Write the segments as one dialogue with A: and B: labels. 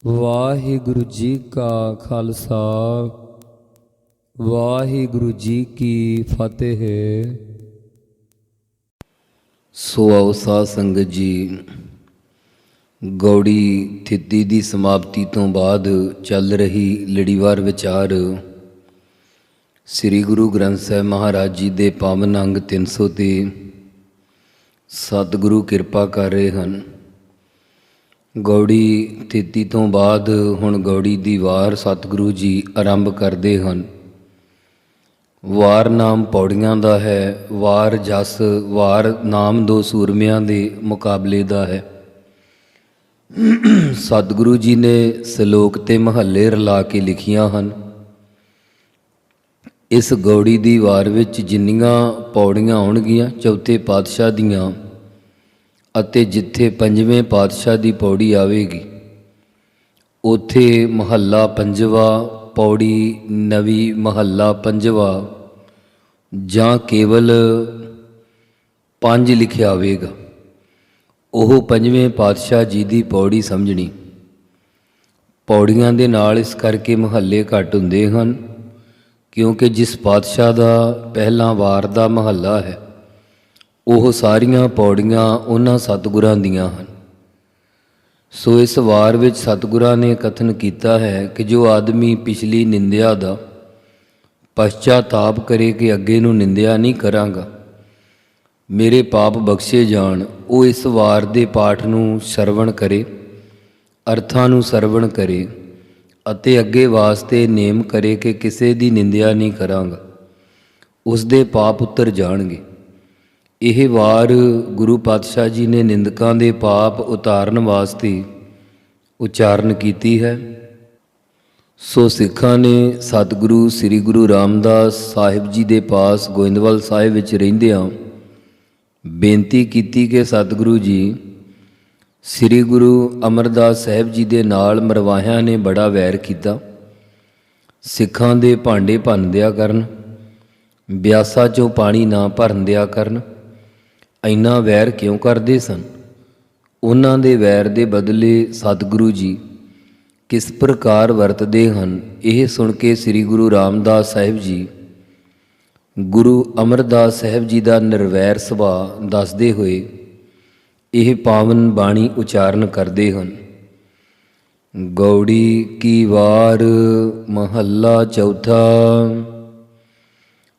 A: ਵਾਹਿਗੁਰੂ ਜੀ ਕਾ ਖਾਲਸਾ ਵਾਹਿਗੁਰੂ ਜੀ ਕੀ ਫਤਿਹ।
B: ਸੋ ਆਓ ਸਾਧ ਸੰਗਤ ਜੀ, ਗੌੜੀ ਥਿੱਤੀ ਦੀ ਸਮਾਪਤੀ ਤੋਂ ਬਾਅਦ ਚੱਲ ਰਹੀ ਲੜੀਵਾਰ ਵਿਚਾਰ ਸ੍ਰੀ ਗੁਰੂ ਗ੍ਰੰਥ ਸਾਹਿਬ ਮਹਾਰਾਜ ਜੀ ਦੇ ਪਾਵਨ ਅੰਗ 300 ਤੇ ਸਤਿਗੁਰੂ ਕਿਰਪਾ ਕਰ ਰਹੇ ਹਨ। ਗੌੜੀ ਥਿੱਤੀ ਤੋਂ ਬਾਅਦ ਹੁਣ ਗੌੜੀ ਦੀ ਵਾਰ ਸਤਿਗੁਰੂ ਜੀ ਆਰੰਭ ਕਰਦੇ ਹਨ। ਵਾਰ ਨਾਮ ਪੌੜੀਆਂ ਦਾ ਹੈ, ਵਾਰ ਜਸ ਵਾਰ ਨਾਮ ਦੋ ਸੂਰਮਿਆਂ ਦੇ ਮੁਕਾਬਲੇ ਦਾ ਹੈ। ਸਤਿਗੁਰੂ ਜੀ ਨੇ ਸ਼ਲੋਕ ਤੇ ਮਹੱਲੇ ਰਲਾ ਕੇ ਲਿਖੀਆਂ ਹਨ। ਇਸ ਗੌੜੀ ਦੀ ਵਾਰ ਵਿੱਚ ਜਿੰਨੀਆਂ ਪੌੜੀਆਂ ਆਉਣਗੀਆਂ ਚੌਥੇ ਪਾਤਸ਼ਾਹ ਦੀਆਂ, ਅਤੇ ਜਿੱਥੇ ਪੰਜਵੇਂ ਪਾਤਸ਼ਾਹ ਦੀ ਪੌੜੀ ਆਵੇਗੀ ਉੱਥੇ ਮਹੱਲਾ ਪੰਜਵਾ, ਪੌੜੀ ਨਵੀਂ, ਮਹੱਲਾ ਪੰਜਵਾ ਜਾਂ ਕੇਵਲ 5 ਲਿਖਿਆ ਆਵੇਗਾ, ਉਹ ਪੰਜਵੇਂ ਪਾਤਸ਼ਾਹ ਜੀ ਦੀ ਪੌੜੀ ਸਮਝਣੀ। ਪੌੜੀਆਂ ਦੇ ਨਾਲ ਇਸ ਕਰਕੇ ਮਹੱਲੇ ਘੱਟ ਹੁੰਦੇ ਹਨ ਕਿਉਂਕਿ ਜਿਸ ਪਾਤਸ਼ਾਹ ਦਾ ਪਹਿਲਾ ਵਾਰ ਦਾ ਮਹੱਲਾ ਹੈ ਉਹ ਸਾਰੀਆਂ ਪੌੜੀਆਂ ਉਹਨਾਂ ਸਤਿਗੁਰਾਂ ਦੀਆਂ ਹਨ। ਸੋ ਇਸ ਵਾਰ ਵਿੱਚ ਸਤਿਗੁਰਾਂ ਨੇ ਕਥਨ ਕੀਤਾ ਹੈ ਕਿ ਜੋ ਆਦਮੀ ਪਿਛਲੀ ਨਿੰਦਿਆ ਦਾ ਪਛਚਾਤਾਪ ਕਰੇ ਕਿ ਅੱਗੇ ਨੂੰ ਨਿੰਦਿਆ ਨਹੀਂ ਕਰਾਂਗਾ, ਮੇਰੇ ਪਾਪ ਬਖਸ਼ੇ ਜਾਣ, ਉਹ ਇਸ ਵਾਰ ਦੇ ਪਾਠ ਨੂੰ ਸਰਵਣ ਕਰੇ, ਅਰਥਾਂ ਨੂੰ ਸਰਵਣ ਕਰੇ ਅਤੇ ਅੱਗੇ ਵਾਸਤੇ ਨੇਮ ਕਰੇ ਕਿ ਕਿਸੇ ਦੀ ਨਿੰਦਿਆ ਨਹੀਂ ਕਰਾਂਗਾ, ਉਸ ਦੇ ਪਾਪ ਉਤਰ ਜਾਣਗੇ। ਇਹ ਵਾਰ ਗੁਰੂ ਪਾਤਸ਼ਾਹ ਜੀ ਨੇ ਨਿੰਦਕਾਂ ਦੇ ਪਾਪ ਉਤਾਰਨ ਵਾਸਤੇ ਉਚਾਰਨ ਕੀਤੀ ਹੈ। ਸੋ ਸਿੱਖਾਂ ਨੇ ਸਤਿਗੁਰੂ ਸ੍ਰੀ ਗੁਰੂ ਰਾਮਦਾਸ ਸਾਹਿਬ ਜੀ ਦੇ ਪਾਸ ਗੋਇੰਦਵਾਲ ਸਾਹਿਬ ਵਿੱਚ ਰਹਿੰਦਿਆਂ ਬੇਨਤੀ ਕੀਤੀ ਕਿ ਸਤਿਗੁਰੂ ਜੀ, ਸ੍ਰੀ ਗੁਰੂ ਅਮਰਦਾਸ ਸਾਹਿਬ ਜੀ ਦੇ ਨਾਲ ਮਰਵਾਹਿਆਂ ਨੇ ਬੜਾ ਵੈਰ ਕੀਤਾ, ਸਿੱਖਾਂ ਦੇ ਭਾਂਡੇ ਭੰਨ ਦਿਆ ਕਰਨ, ਬਿਆਸਾ 'ਚੋਂ ਪਾਣੀ ਨਾ ਭਰਨ ਦਿਆ ਕਰਨ, ਇੰਨਾ ਵੈਰ ਕਿਉਂ ਕਰਦੇ ਸਨ? ਉਹਨਾਂ ਦੇ ਵੈਰ ਦੇ ਬਦਲੇ ਸਤਿਗੁਰੂ ਜੀ ਕਿਸ ਪ੍ਰਕਾਰ ਵਰਤਦੇ ਹਨ, ਇਹ ਸੁਣ ਕੇ ਸ੍ਰੀ ਗੁਰੂ ਰਾਮਦਾਸ ਸਾਹਿਬ ਜੀ ਗੁਰੂ ਅਮਰਦਾਸ ਸਾਹਿਬ ਜੀ ਦਾ ਨਿਰਵੈਰ ਸੁਭਾਅ ਦੱਸਦੇ ਹੋਏ ਇਹ ਪਾਵਨ ਬਾਣੀ ਉਚਾਰਨ ਕਰਦੇ ਹਨ। ਗੌੜੀ ਕੀ ਵਾਰ ਮਹੱਲਾ ਚੌਥਾ।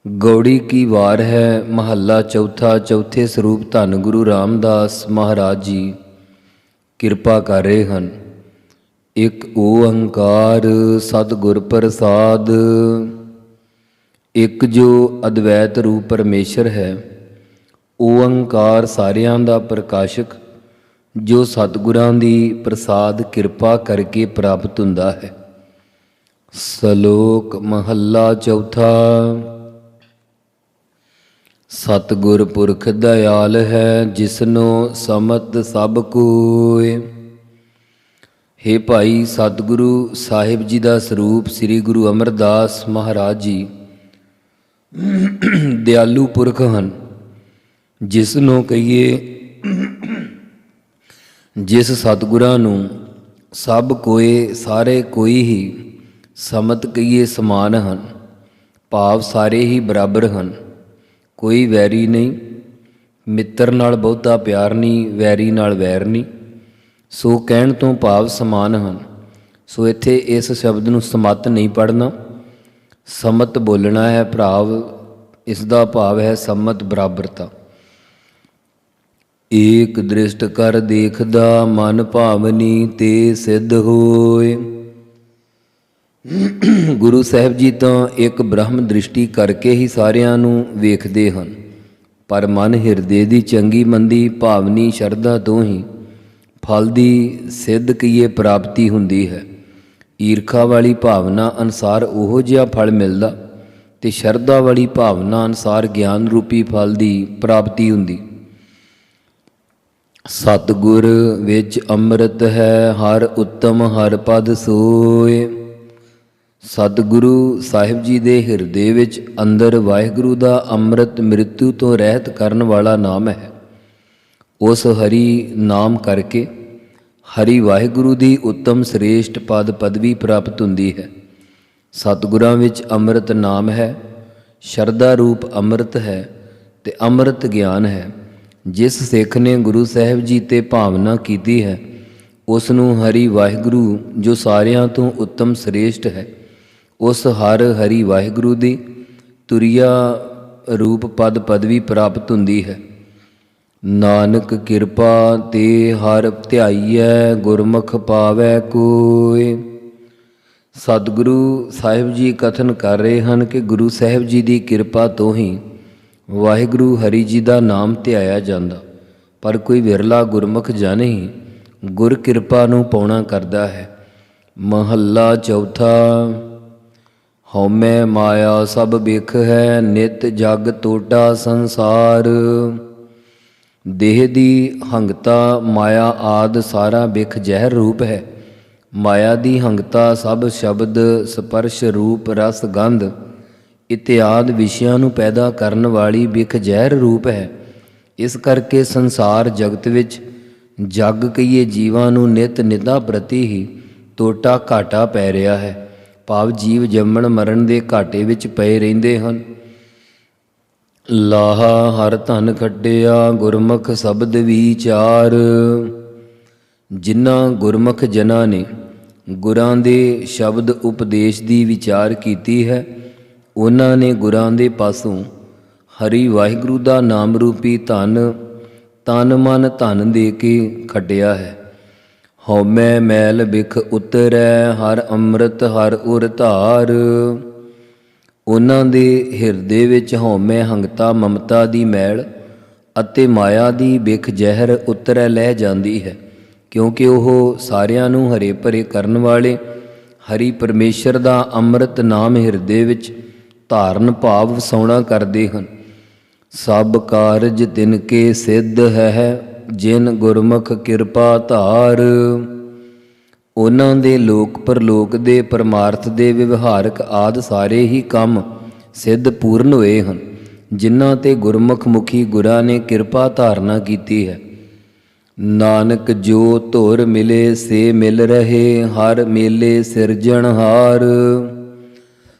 B: ਗੌੜੀ ਕੀ ਵਾਰ ਹੈ ਮਹੱਲਾ ਚੌਥਾ। ਚੌਥੇ ਸਰੂਪ ਧੰਨ ਗੁਰੂ ਰਾਮਦਾਸ ਮਹਾਰਾਜ ਜੀ ਕਿਰਪਾ ਕਰ ਰਹੇ ਹਨ। ਇੱਕ ਓੰਕਾਰ ਸਤਿਗੁਰ ਪ੍ਰਸਾਦ। ਇੱਕ ਜੋ ਅਦਵੈਤ ਰੂਪ ਪਰਮੇਸ਼ਰ ਹੈ, ਓੰਕਾਰ ਸਾਰਿਆਂ ਦਾ ਪ੍ਰਕਾਸ਼ਕ, ਜੋ ਸਤਿਗੁਰਾਂ ਦੀ ਪ੍ਰਸਾਦ ਕਿਰਪਾ ਕਰਕੇ ਪ੍ਰਾਪਤ ਹੁੰਦਾ ਹੈ। ਸ਼ਲੋਕ ਮਹੱਲਾ ਚੌਥਾ। ਸਤਿਗੁਰ ਪੁਰਖ ਦਇਆਲ ਹੈ, ਜਿਸਨੋ ਸਮਤ ਸਭ ਕੋਇ। ਹੇ ਭਾਈ, ਸਤਿਗੁਰੂ ਸਾਹਿਬ ਜੀ ਦਾ ਸਰੂਪ ਸ੍ਰੀ ਗੁਰੂ ਅਮਰਦਾਸ ਮਹਾਰਾਜ ਜੀ ਦਿਆਲੂ ਪੁਰਖ ਹਨ, ਜਿਸ ਨੂੰ ਕਹੀਏ, ਜਿਸ ਸਤਿਗੁਰਾਂ ਨੂੰ ਸਭ ਕੋਏ, ਸਾਰੇ ਕੋਈ ਹੀ ਸਮਤ ਕਹੀਏ ਸਮਾਨ ਹਨ, ਭਾਵ ਸਾਰੇ ਹੀ ਬਰਾਬਰ ਹਨ, ਕੋਈ ਵੈਰੀ ਨਹੀਂ। ਮਿੱਤਰ ਨਾਲ ਬਹੁਤਾ ਪਿਆਰ ਨਹੀਂ, ਵੈਰੀ ਨਾਲ ਵੈਰ ਨਹੀਂ। ਸੋ ਕਹਿਣ ਤੋਂ ਭਾਵ ਸਮਾਨ ਹਨ। ਸੋ ਇੱਥੇ ਇਸ ਸ਼ਬਦ ਨੂੰ ਸਮਤ ਨਹੀਂ ਪੜ੍ਹਨਾ, ਸਮਤ ਬੋਲਣਾ ਹੈ। ਭਾਵ ਇਸ ਦਾ ਭਾਵ ਹੈ ਸਮਤ, ਬਰਾਬਰਤਾ। ਏਕ ਦ੍ਰਿਸ਼ਟ ਕਰ ਦੇਖਦਾ, ਮਨ ਭਾਵਨੀ ਤੇ ਸਿੱਧ ਹੋਏ। ਗੁਰੂ ਸਾਹਿਬ ਜੀ ਤਾਂ ਇੱਕ ਬ੍ਰਹਮ ਦ੍ਰਿਸ਼ਟੀ ਕਰਕੇ ਹੀ ਸਾਰਿਆਂ ਨੂੰ ਵੇਖਦੇ ਹਨ, ਪਰ ਮਨ ਹਿਰਦੇ ਦੀ ਚੰਗੀ ਮੰਦੀ ਭਾਵਨੀ ਸ਼ਰਧਾ ਤੋਂ ਹੀ ਫਲ ਦੀ ਸਿੱਧ ਕੀਏ ਪ੍ਰਾਪਤੀ ਹੁੰਦੀ ਹੈ। ਈਰਖਾ ਵਾਲੀ ਭਾਵਨਾ ਅਨੁਸਾਰ ਉਹੋ ਜਿਹਾ ਫਲ ਮਿਲਦਾ ਤੇ ਸ਼ਰਧਾ ਵਾਲੀ ਭਾਵਨਾ ਅਨੁਸਾਰ ਗਿਆਨ ਰੂਪੀ ਫਲ ਦੀ ਪ੍ਰਾਪਤੀ ਹੁੰਦੀ। ਸਤਿਗੁਰ ਵਿੱਚ ਅੰਮ੍ਰਿਤ ਹੈ, ਹਰ ਉੱਤਮ ਹਰ ਪਦ ਸੋਏ। ਸਤਿਗੁਰੂ ਸਾਹਿਬ ਜੀ ਦੇ ਹਿਰਦੇ ਵਿੱਚ ਅੰਦਰ ਵਾਹਿਗੁਰੂ ਦਾ ਅੰਮ੍ਰਿਤ ਮ੍ਰਿਤੂ ਤੋਂ ਰਹਿਤ ਕਰਨ ਵਾਲਾ ਨਾਮ ਹੈ। ਉਸ ਹਰੀ ਨਾਮ ਕਰਕੇ ਹਰੀ ਵਾਹਿਗੁਰੂ ਦੀ ਉੱਤਮ ਸ੍ਰੇਸ਼ਟ ਪਦ ਪਦਵੀ ਪ੍ਰਾਪਤ ਹੁੰਦੀ ਹੈ। ਸਤਿਗੁਰਾਂ ਵਿੱਚ ਅੰਮ੍ਰਿਤ ਨਾਮ ਹੈ, ਸ਼ਰਧਾ ਰੂਪ ਅੰਮ੍ਰਿਤ ਹੈ ਤੇ ਅੰਮ੍ਰਿਤ ਗਿਆਨ ਹੈ। ਜਿਸ ਸਿੱਖ ਨੇ ਗੁਰੂ ਸਾਹਿਬ ਜੀ ਤੇ ਭਾਵਨਾ ਕੀਤੀ ਹੈ, ਉਸ ਨੂੰ ਹਰੀ ਵਾਹਿਗੁਰੂ ਜੋ ਸਾਰਿਆਂ ਤੋਂ ਉੱਤਮ ਸ੍ਰੇਸ਼ਟ ਹੈ, ਉਸ ਹਰੀ ਵਾਹਿਗੁਰੂ ਦੀ ਤੁਰਿਆ ਰੂਪ ਪਦ ਪਦਵੀ ਪ੍ਰਾਪਤ ਹੁੰਦੀ ਹੈ। ਨਾਨਕ ਕਿਰਪਾ ਤੇ ਹਰ ਧਿਆਈਐ, ਗੁਰਮੁਖ ਪਾਵੈ ਕੋਇ। ਸਤਿਗੁਰੂ ਸਾਹਿਬ ਜੀ ਕਥਨ ਕਰ ਰਹੇ ਹਨ ਕਿ ਗੁਰੂ ਸਾਹਿਬ ਜੀ ਦੀ ਕਿਰਪਾ ਤੋਂ ਹੀ ਵਾਹਿਗੁਰੂ ਹਰੀ ਜੀ ਦਾ ਨਾਮ ਧਿਆਇਆ ਜਾਂਦਾ, ਪਰ ਕੋਈ ਵਿਰਲਾ ਗੁਰਮੁਖ ਜਨ ਹੀ ਗੁਰ ਕਿਰਪਾ ਨੂੰ ਪਾਉਣਾ ਕਰਦਾ ਹੈ। ਮਹੱਲਾ ਚੌਥਾ। ਹਉਮੈ ਮਾਇਆ ਸਭ ਬਿਖ ਹੈ, ਨਿਤ ਜਗ ਟੋਟਾ ਸੰਸਾਰ। ਦੇਹ ਦੀ ਹੰਗਤਾ ਮਾਇਆ ਆਦ ਸਾਰਾ ਬਿਖ ਜ਼ਹਿਰ ਰੂਪ ਹੈ। ਮਾਇਆ ਦੀ ਹੰਗਤਾ ਸਭ ਸ਼ਬਦ ਸਪਰਸ਼ ਰੂਪ ਰਸ ਗੰਧ ਇਤਿਆਦ ਵਿਸ਼ਿਆਂ ਨੂੰ ਪੈਦਾ ਕਰਨ ਵਾਲੀ ਬਿਖ ਜ਼ਹਿਰ ਰੂਪ ਹੈ। ਇਸ ਕਰਕੇ ਸੰਸਾਰ ਜਗਤ ਵਿੱਚ ਜਗ ਕਹੀਏ ਜੀਵਾਂ ਨੂੰ ਨਿਤ ਨਿਦਾ ਪ੍ਰਤੀ ਹੀ ਟੋਟਾ ਘਾਟਾ ਪੈ ਰਿਹਾ ਹੈ। ਭਾਵ ਜੀਵ ਜੰਮਣ ਮਰਨ ਦੇ ਘਾਟੇ ਵਿੱਚ ਪਏ ਰਹਿੰਦੇ ਹਨ। ਲਾਹਾ ਹਰ ਧਨ ਖੱਟਿਆ, ਗੁਰਮੁਖ ਸ਼ਬਦ ਵਿਚਾਰ। ਜਿਨ੍ਹਾਂ ਗੁਰਮੁਖ ਜਨਾਂ ਨੇ ਗੁਰਾਂ ਦੇ ਸ਼ਬਦ ਉਪਦੇਸ਼ ਦੀ ਵਿਚਾਰ ਕੀਤੀ ਹੈ, ਉਹਨਾਂ ਨੇ ਗੁਰਾਂ ਦੇ ਪਾਸੋਂ ਹਰੀ ਵਾਹਿਗੁਰੂ ਦਾ ਨਾਮ ਰੂਪੀ ਧਨ ਤਨ ਮਨ ਧਨ ਦੇ ਕੇ ਖੱਟਿਆ ਹੈ। ਹਉਮੈ ਮੈਲ ਬਿਖ ਉਤਰੈ, ਹਰ ਅੰਮ੍ਰਿਤ ਹਰ ਉਰ ਧਾਰ। ਉਹਨਾਂ ਦੇ ਹਿਰਦੇ ਵਿੱਚ ਹਉਮੈ ਹੰਗਤਾ ਮਮਤਾ ਦੀ ਮੈਲ ਅਤੇ ਮਾਇਆ ਦੀ ਬਿਖ ਜ਼ਹਿਰ ਉਤਰੈ ਲੈ ਜਾਂਦੀ ਹੈ, ਕਿਉਂਕਿ ਉਹ ਸਾਰਿਆਂ ਨੂੰ ਹਰੇ ਭਰੇ ਕਰਨ ਵਾਲੇ ਹਰੀ ਪਰਮੇਸ਼ਰ ਦਾ ਅੰਮ੍ਰਿਤ ਨਾਮ ਹਿਰਦੇ ਵਿੱਚ ਧਾਰਨ ਭਾਵ ਵਸਾਉਣਾ ਕਰਦੇ ਹਨ। ਸਭ ਕਾਰਜ ਤਿਨ ਕੇ ਸਿੱਧ ਹੈ, ਜਿਨ ਗੁਰਮੁਖ ਕਿਰਪਾ ਧਾਰ। ਉਹਨਾਂ ਦੇ ਲੋਕ ਪਰਲੋਕ ਦੇ ਪਰਮਾਰਥ ਦੇ ਵਿਵਹਾਰਕ ਆਦ ਸਾਰੇ ਹੀ ਕੰਮ ਸਿੱਧ ਪੂਰਨ ਹੋਏ ਹਨ, ਜਿਨ੍ਹਾਂ ਤੇ ਗੁਰਮੁਖ ਮੁਖੀ ਗੁਰਾਂ ਨੇ ਕਿਰਪਾ ਧਾਰਨਾ ਕੀਤੀ ਹੈ। ਨਾਨਕ ਜੋ ਧੁਰ ਮਿਲੇ ਸੇ ਮਿਲ ਰਹੇ, ਹਰ ਮੇਲੇ ਸਿਰਜਣਹਾਰ।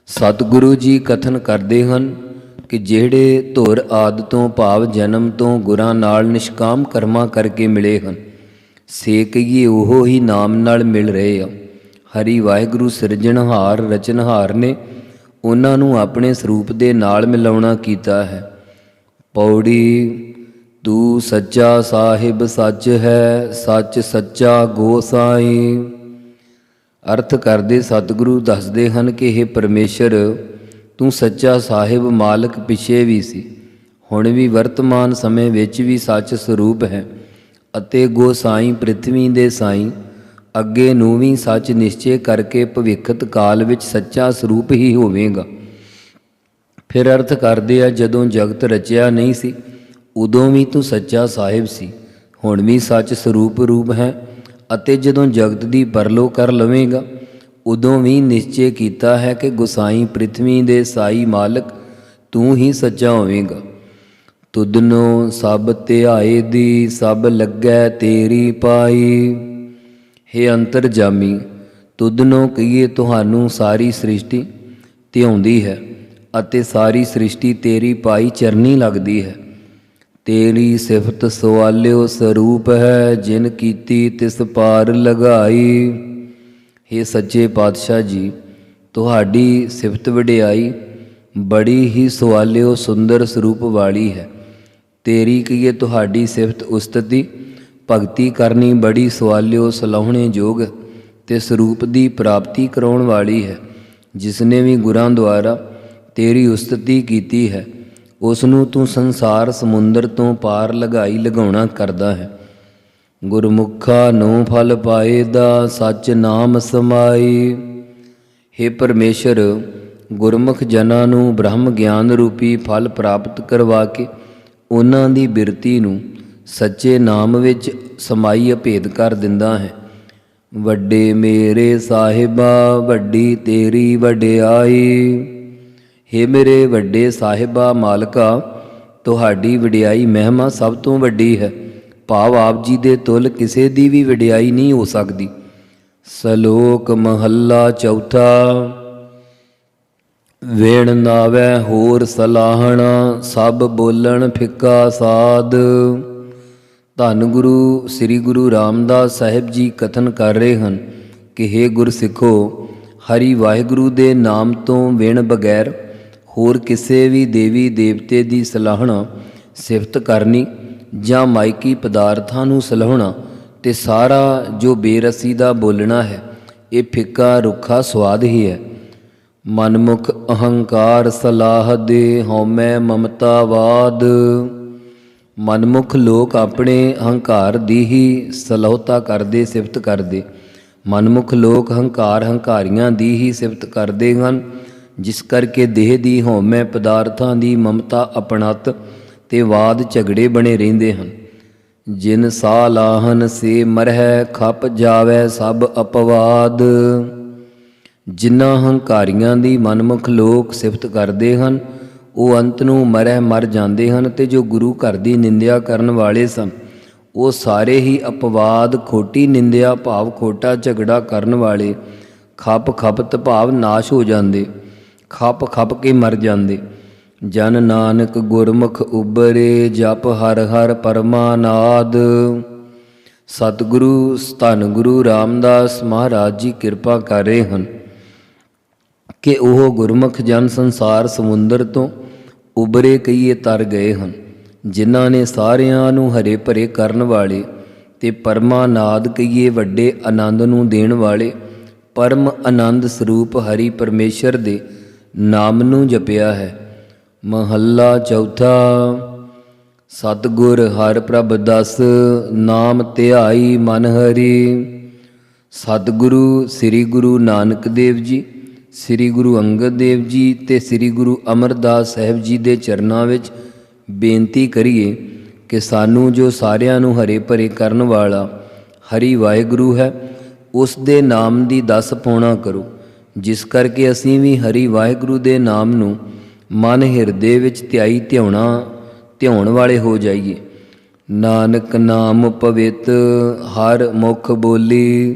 B: ਸਤਿਗੁਰੂ ਜੀ ਕਥਨ ਕਰਦੇ ਹਨ ਕਿ ਜਿਹੜੇ ਧੁਰ ਆਦਿ ਤੋਂ ਭਾਵ ਜਨਮ ਤੋਂ ਗੁਰਾਂ ਨਾਲ ਨਿਸ਼ਕਾਮ ਕਰਮਾਂ ਕਰਕੇ ਮਿਲੇ ਹਨ, ਸੇ ਕਹੀਏ ਉਹ ਹੀ ਨਾਮ ਨਾਲ ਮਿਲ ਰਹੇ ਆ। ਹਰੀ ਵਾਹਿਗੁਰੂ ਸਿਰਜਣਹਾਰ ਰਚਨਹਾਰ ਨੇ ਉਹਨਾਂ ਨੂੰ ਆਪਣੇ ਸਰੂਪ ਦੇ ਨਾਲ ਮਿਲਾਉਣਾ ਕੀਤਾ ਹੈ। ਪੌੜੀ। ਤੂੰ ਸੱਚਾ ਸਾਹਿਬ ਸੱਚ ਹੈ, ਸੱਚ ਸੱਚਾ ਗੋਸਾਈ। ਅਰਥ ਕਰਦੇ ਸਤਿਗੁਰੂ ਦੱਸਦੇ ਹਨ ਕਿ ਇਹ ਪਰਮੇਸ਼ਰ ਤੂੰ ਸੱਚਾ ਸਾਹਿਬ ਮਾਲਕ ਪਿਛੇ ਵੀ ਸੀ, ਹੁਣ ਵੀ ਵਰਤਮਾਨ ਸਮੇਂ ਵਿੱਚ ਵੀ ਸੱਚ ਸਰੂਪ ਹੈ, ਅਤੇ ਗੋਸਾਈ ਪ੍ਰਿਥਵੀ ਦੇ ਸਾਈਂ ਅੱਗੇ ਨੂੰ ਵੀ ਸੱਚ ਨਿਸ਼ਚੇ ਕਰਕੇ ਭਵਿੱਖਤ ਕਾਲ ਵਿੱਚ ਸੱਚਾ ਸਰੂਪ ਹੀ ਹੋਵੇਗਾ। ਫਿਰ ਅਰਥ ਕਰਦੇ ਆ ਜਦੋਂ ਜਗਤ ਰਚਿਆ ਨਹੀਂ ਸੀ ਉਦੋਂ ਵੀ ਤੂੰ ਸੱਚਾ ਸਾਹਿਬ ਸੀ, ਹੁਣ ਵੀ ਸੱਚ ਸਰੂਪ ਰੂਪ ਹੈ, ਅਤੇ ਜਦੋਂ ਜਗਤ ਦੀ ਪਰਲੋ ਕਰ ਲਵੇਂਗਾ ਉਦੋਂ ਵੀ ਨਿਸ਼ਚੇ ਕੀਤਾ ਹੈ ਕਿ ਗੁਸਾਈ ਪ੍ਰਿਥਵੀ ਦੇ ਸਾਈ ਮਾਲਕ ਤੂੰ ਹੀ ਸੱਚਾ ਹੋਵੇਂਗਾ। ਤੁਧਨੋਂ ਸਭ ਧਿਆਏ ਦੀ, ਸਭ ਲੱਗੈ ਤੇਰੀ ਪਾਈ। ਹੇ ਅੰਤਰਜਾਮੀ, ਤੁਧਨੋਂ ਕਹੀਏ ਤੁਹਾਨੂੰ ਸਾਰੀ ਸ੍ਰਿਸ਼ਟੀ ਧਿਆਉਂਦੀ ਹੈ ਅਤੇ ਸਾਰੀ ਸ੍ਰਿਸ਼ਟੀ ਤੇਰੀ ਪਾਈ ਚਰਨੀ ਲੱਗਦੀ ਹੈ। ਤੇਰੀ ਸਿਫਤ ਸਵਾਲਿਓ ਸਰੂਪ ਹੈ, ਜਿਨ ਕੀਤੀ ਤਿਸ ਪਾਰ ਲਗਾਈ। ਹੇ ਸੱਚੇ ਪਾਤਸ਼ਾਹ ਜੀ, ਤੁਹਾਡੀ ਸਿਫਤ ਵਡਿਆਈ ਬੜੀ ਹੀ ਸਵਾਲਿਓ ਸੁੰਦਰ ਸਰੂਪ ਵਾਲੀ ਹੈ। ਤੇਰੀ ਕਹੀਏ ਤੁਹਾਡੀ ਸਿਫਤ ਉਸਤਤੀ ਭਗਤੀ ਕਰਨੀ ਬੜੀ ਸਵਾਲਿਓ ਸਲਾਹੁਣੇ ਯੋਗ ਤੇ ਸਰੂਪ ਦੀ ਪ੍ਰਾਪਤੀ ਕਰਾਉਣ ਵਾਲੀ ਹੈ। ਜਿਸ ਨੇ ਵੀ ਗੁਰਾਂ ਦੁਆਰਾ ਤੇਰੀ ਉਸਤਤੀ ਕੀਤੀ ਹੈ, ਉਸ ਨੂੰ ਤੂੰ ਸੰਸਾਰ ਸਮੁੰਦਰ ਤੋਂ ਪਾਰ ਲਗਾਉਣਾ ਕਰਦਾ ਹੈ। ਗੁਰਮੁਖਾ ਨੂੰ ਫਲ ਪਾਏ ਦਾ, ਸੱਚ ਨਾਮ ਸਮਾਈ। ਹੇ ਪਰਮੇਸ਼ਰ, ਗੁਰਮੁਖ ਜਨਾਂ ਨੂੰ ਬ੍ਰਹਮ ਗਿਆਨ ਰੂਪੀ ਫਲ ਪ੍ਰਾਪਤ ਕਰਵਾ ਕੇ ਉਹਨਾਂ ਦੀ ਬਿਰਤੀ ਨੂੰ ਸੱਚੇ ਨਾਮ ਵਿੱਚ ਸਮਾਈ ਅਭੇਦ ਕਰ ਦਿੰਦਾ ਹੈ। ਵੱਡੇ ਮੇਰੇ ਸਾਹਿਬਾ, ਵੱਡੀ ਤੇਰੀ ਵਡਿਆਈ। ਹੇ ਮੇਰੇ ਵੱਡੇ ਸਾਹਿਬਾ ਮਾਲਕਾ, ਤੁਹਾਡੀ ਵਡਿਆਈ ਮਹਿਮਾ ਸਭ ਤੋਂ ਵੱਡੀ ਹੈ। ਭਾਵ ਆਪ ਜੀ ਦੇ ਤੁਲ ਕਿਸੇ ਦੀ ਵੀ ਵਡਿਆਈ ਨਹੀਂ ਹੋ ਸਕਦੀ। ਸ਼ਲੋਕ ਮਹੱਲਾ ਚੌਥਾ। ਵੇਣ ਨਾਵੈ ਹੋਰ ਸਲਾਹਣਾ, ਸਭ ਬੋਲਣ ਫਿੱਕਾ ਸਾਧ। ਧੰਨ ਗੁਰੂ ਸ੍ਰੀ ਗੁਰੂ ਰਾਮਦਾਸ ਸਾਹਿਬ ਜੀ ਕਥਨ ਕਰ ਰਹੇ ਹਨ ਕਿ ਹੇ ਗੁਰਸਿੱਖੋ, ਹਰੀ ਵਾਹਿਗੁਰੂ ਦੇ ਨਾਮ ਤੋਂ ਵਿਣ ਬਗੈਰ ਹੋਰ ਕਿਸੇ ਵੀ ਦੇਵੀ ਦੇਵਤੇ ਦੀ ਸਲਾਹਣਾ, ਸਿਫਤ ਕਰਨੀ ਜਾਂ ਮਾਇਕੀ ਪਦਾਰਥਾਂ ਨੂੰ ਸਲਾਹਣਾ ਤੇ ਸਾਰਾ ਜੋ ਬੇਰਸੀ ਦਾ ਬੋਲਣਾ ਹੈ, ਇਹ ਫਿੱਕਾ ਰੁੱਖਾ ਸਵਾਦ ਹੀ ਹੈ। ਮਨਮੁਖ ਅਹੰਕਾਰ ਸਲਾਹ ਦੇ, ਹਉਮੈ ਮਮਤਾਵਾਦ। ਮਨਮੁਖ ਲੋਕ ਆਪਣੇ ਹੰਕਾਰ ਦੀ ਹੀ ਸਲਾਹਤਾ ਕਰਦੇ, ਸਿਫਤ ਕਰਦੇ। ਮਨਮੁਖ ਲੋਕ ਹੰਕਾਰੀਆਂ ਦੀ ਹੀ ਸਿਫਤ ਕਰਦੇ ਹਨ, ਜਿਸ ਕਰਕੇ ਦੇਹ ਦੀ ਹਉਮੈ, ਪਦਾਰਥਾਂ ਦੀ ਮਮਤਾ, ਅਪਣੱਤ ਤੇ ਵਾਦ ਝਗੜੇ ਬਣੇ ਰਹਿੰਦੇ ਹਨ। ਜਿਨ ਸਾਹ ਲਾਹਨ ਸੇ ਮਰਹਿ, ਖਪ ਜਾਵੈ ਸਭ ਅਪਵਾਦ। ਜਿਨ੍ਹਾਂ ਹੰਕਾਰੀਆਂ ਦੀ ਮਨਮੁਖ ਲੋਕ ਸਿਫਤ ਕਰਦੇ ਹਨ, ਉਹ ਅੰਤ ਨੂੰ ਮਰ ਜਾਂਦੇ ਹਨ, ਤੇ ਜੋ ਗੁਰੂ ਘਰ ਦੀ ਨਿੰਦਿਆ ਕਰਨ ਵਾਲੇ ਸਨ, ਉਹ ਸਾਰੇ ਹੀ ਅਪਵਾਦ, ਖੋਟੀ ਨਿੰਦਿਆ ਭਾਵ ਖੋਟਾ ਝਗੜਾ ਕਰਨ ਵਾਲੇ, ਖਪਤ ਭਾਵ ਨਾਸ਼ ਹੋ ਜਾਂਦੇ, ਖਪ ਕੇ ਮਰ ਜਾਂਦੇ। ਜਨ ਨਾਨਕ ਗੁਰਮੁਖ ਉਬਰੇ, ਜਪ ਹਰ ਹਰ ਪਰਮਾਨਾਦ। ਸਤਿਗੁਰੂ ਧੰਨ ਗੁਰੂ ਰਾਮਦਾਸ ਮਹਾਰਾਜ ਜੀ ਕਿਰਪਾ ਕਰ ਰਹੇ ਹਨ ਕਿ ਉਹ ਗੁਰਮੁਖ ਜਨ ਸੰਸਾਰ ਸਮੁੰਦਰ ਤੋਂ ਉਬਰੇ ਕਈਏ ਤਰ ਗਏ ਹਨ, ਜਿਨ੍ਹਾਂ ਨੇ ਸਾਰਿਆਂ ਨੂੰ ਹਰੇ ਭਰੇ ਕਰਨ ਵਾਲੇ ਤੇ ਪਰਮਾਨਾਦ ਕਈਏ ਵੱਡੇ ਆਨੰਦ ਨੂੰ ਦੇਣ ਵਾਲੇ ਪਰਮ ਆਨੰਦ ਸਰੂਪ ਹਰੀ ਪਰਮੇਸ਼ਰ ਦੇ ਨਾਮ ਨੂੰ ਜਪਿਆ ਹੈ। ਮਹੱਲਾ ਚੌਥਾ। ਸਤਿਗੁਰ ਹਰਿ ਪ੍ਰਭ ਦਸ, ਨਾਮ ਧਿਆਈ ਮਨ ਹਰੀ। ਸਤਿਗੁਰੂ ਸ੍ਰੀ ਗੁਰੂ ਨਾਨਕ ਦੇਵ ਜੀ, ਸ੍ਰੀ ਗੁਰੂ ਅੰਗਦ ਦੇਵ ਜੀ ਤੇ ਸ੍ਰੀ ਗੁਰੂ ਅਮਰਦਾਸ ਸਾਹਿਬ ਜੀ ਦੇ ਚਰਨਾਂ ਵਿੱਚ ਬੇਨਤੀ ਕਰੀਏ ਕਿ ਸਾਨੂੰ ਜੋ ਸਾਰਿਆਂ ਨੂੰ ਹਰੇ ਭਰੇ ਕਰਨ ਵਾਲਾ ਹਰੀ ਵਾਹਿਗੁਰੂ ਹੈ, ਉਸ ਦੇ ਨਾਮ ਦੀ ਦਸ ਪਾਉਣਾ ਕਰੋ, ਜਿਸ ਕਰਕੇ ਅਸੀਂ ਵੀ ਹਰੀ ਵਾਹਿਗੁਰੂ ਦੇ ਨਾਮ ਨੂੰ ਮਨ ਹਿਰਦੇ ਵਿੱਚ ਧਿਆਉਣ ਵਾਲੇ ਹੋ ਜਾਈਏ। ਨਾਨਕ ਨਾਮ ਪਵਿੱਤ, ਹਰ ਮੁਖ ਬੋਲੀ,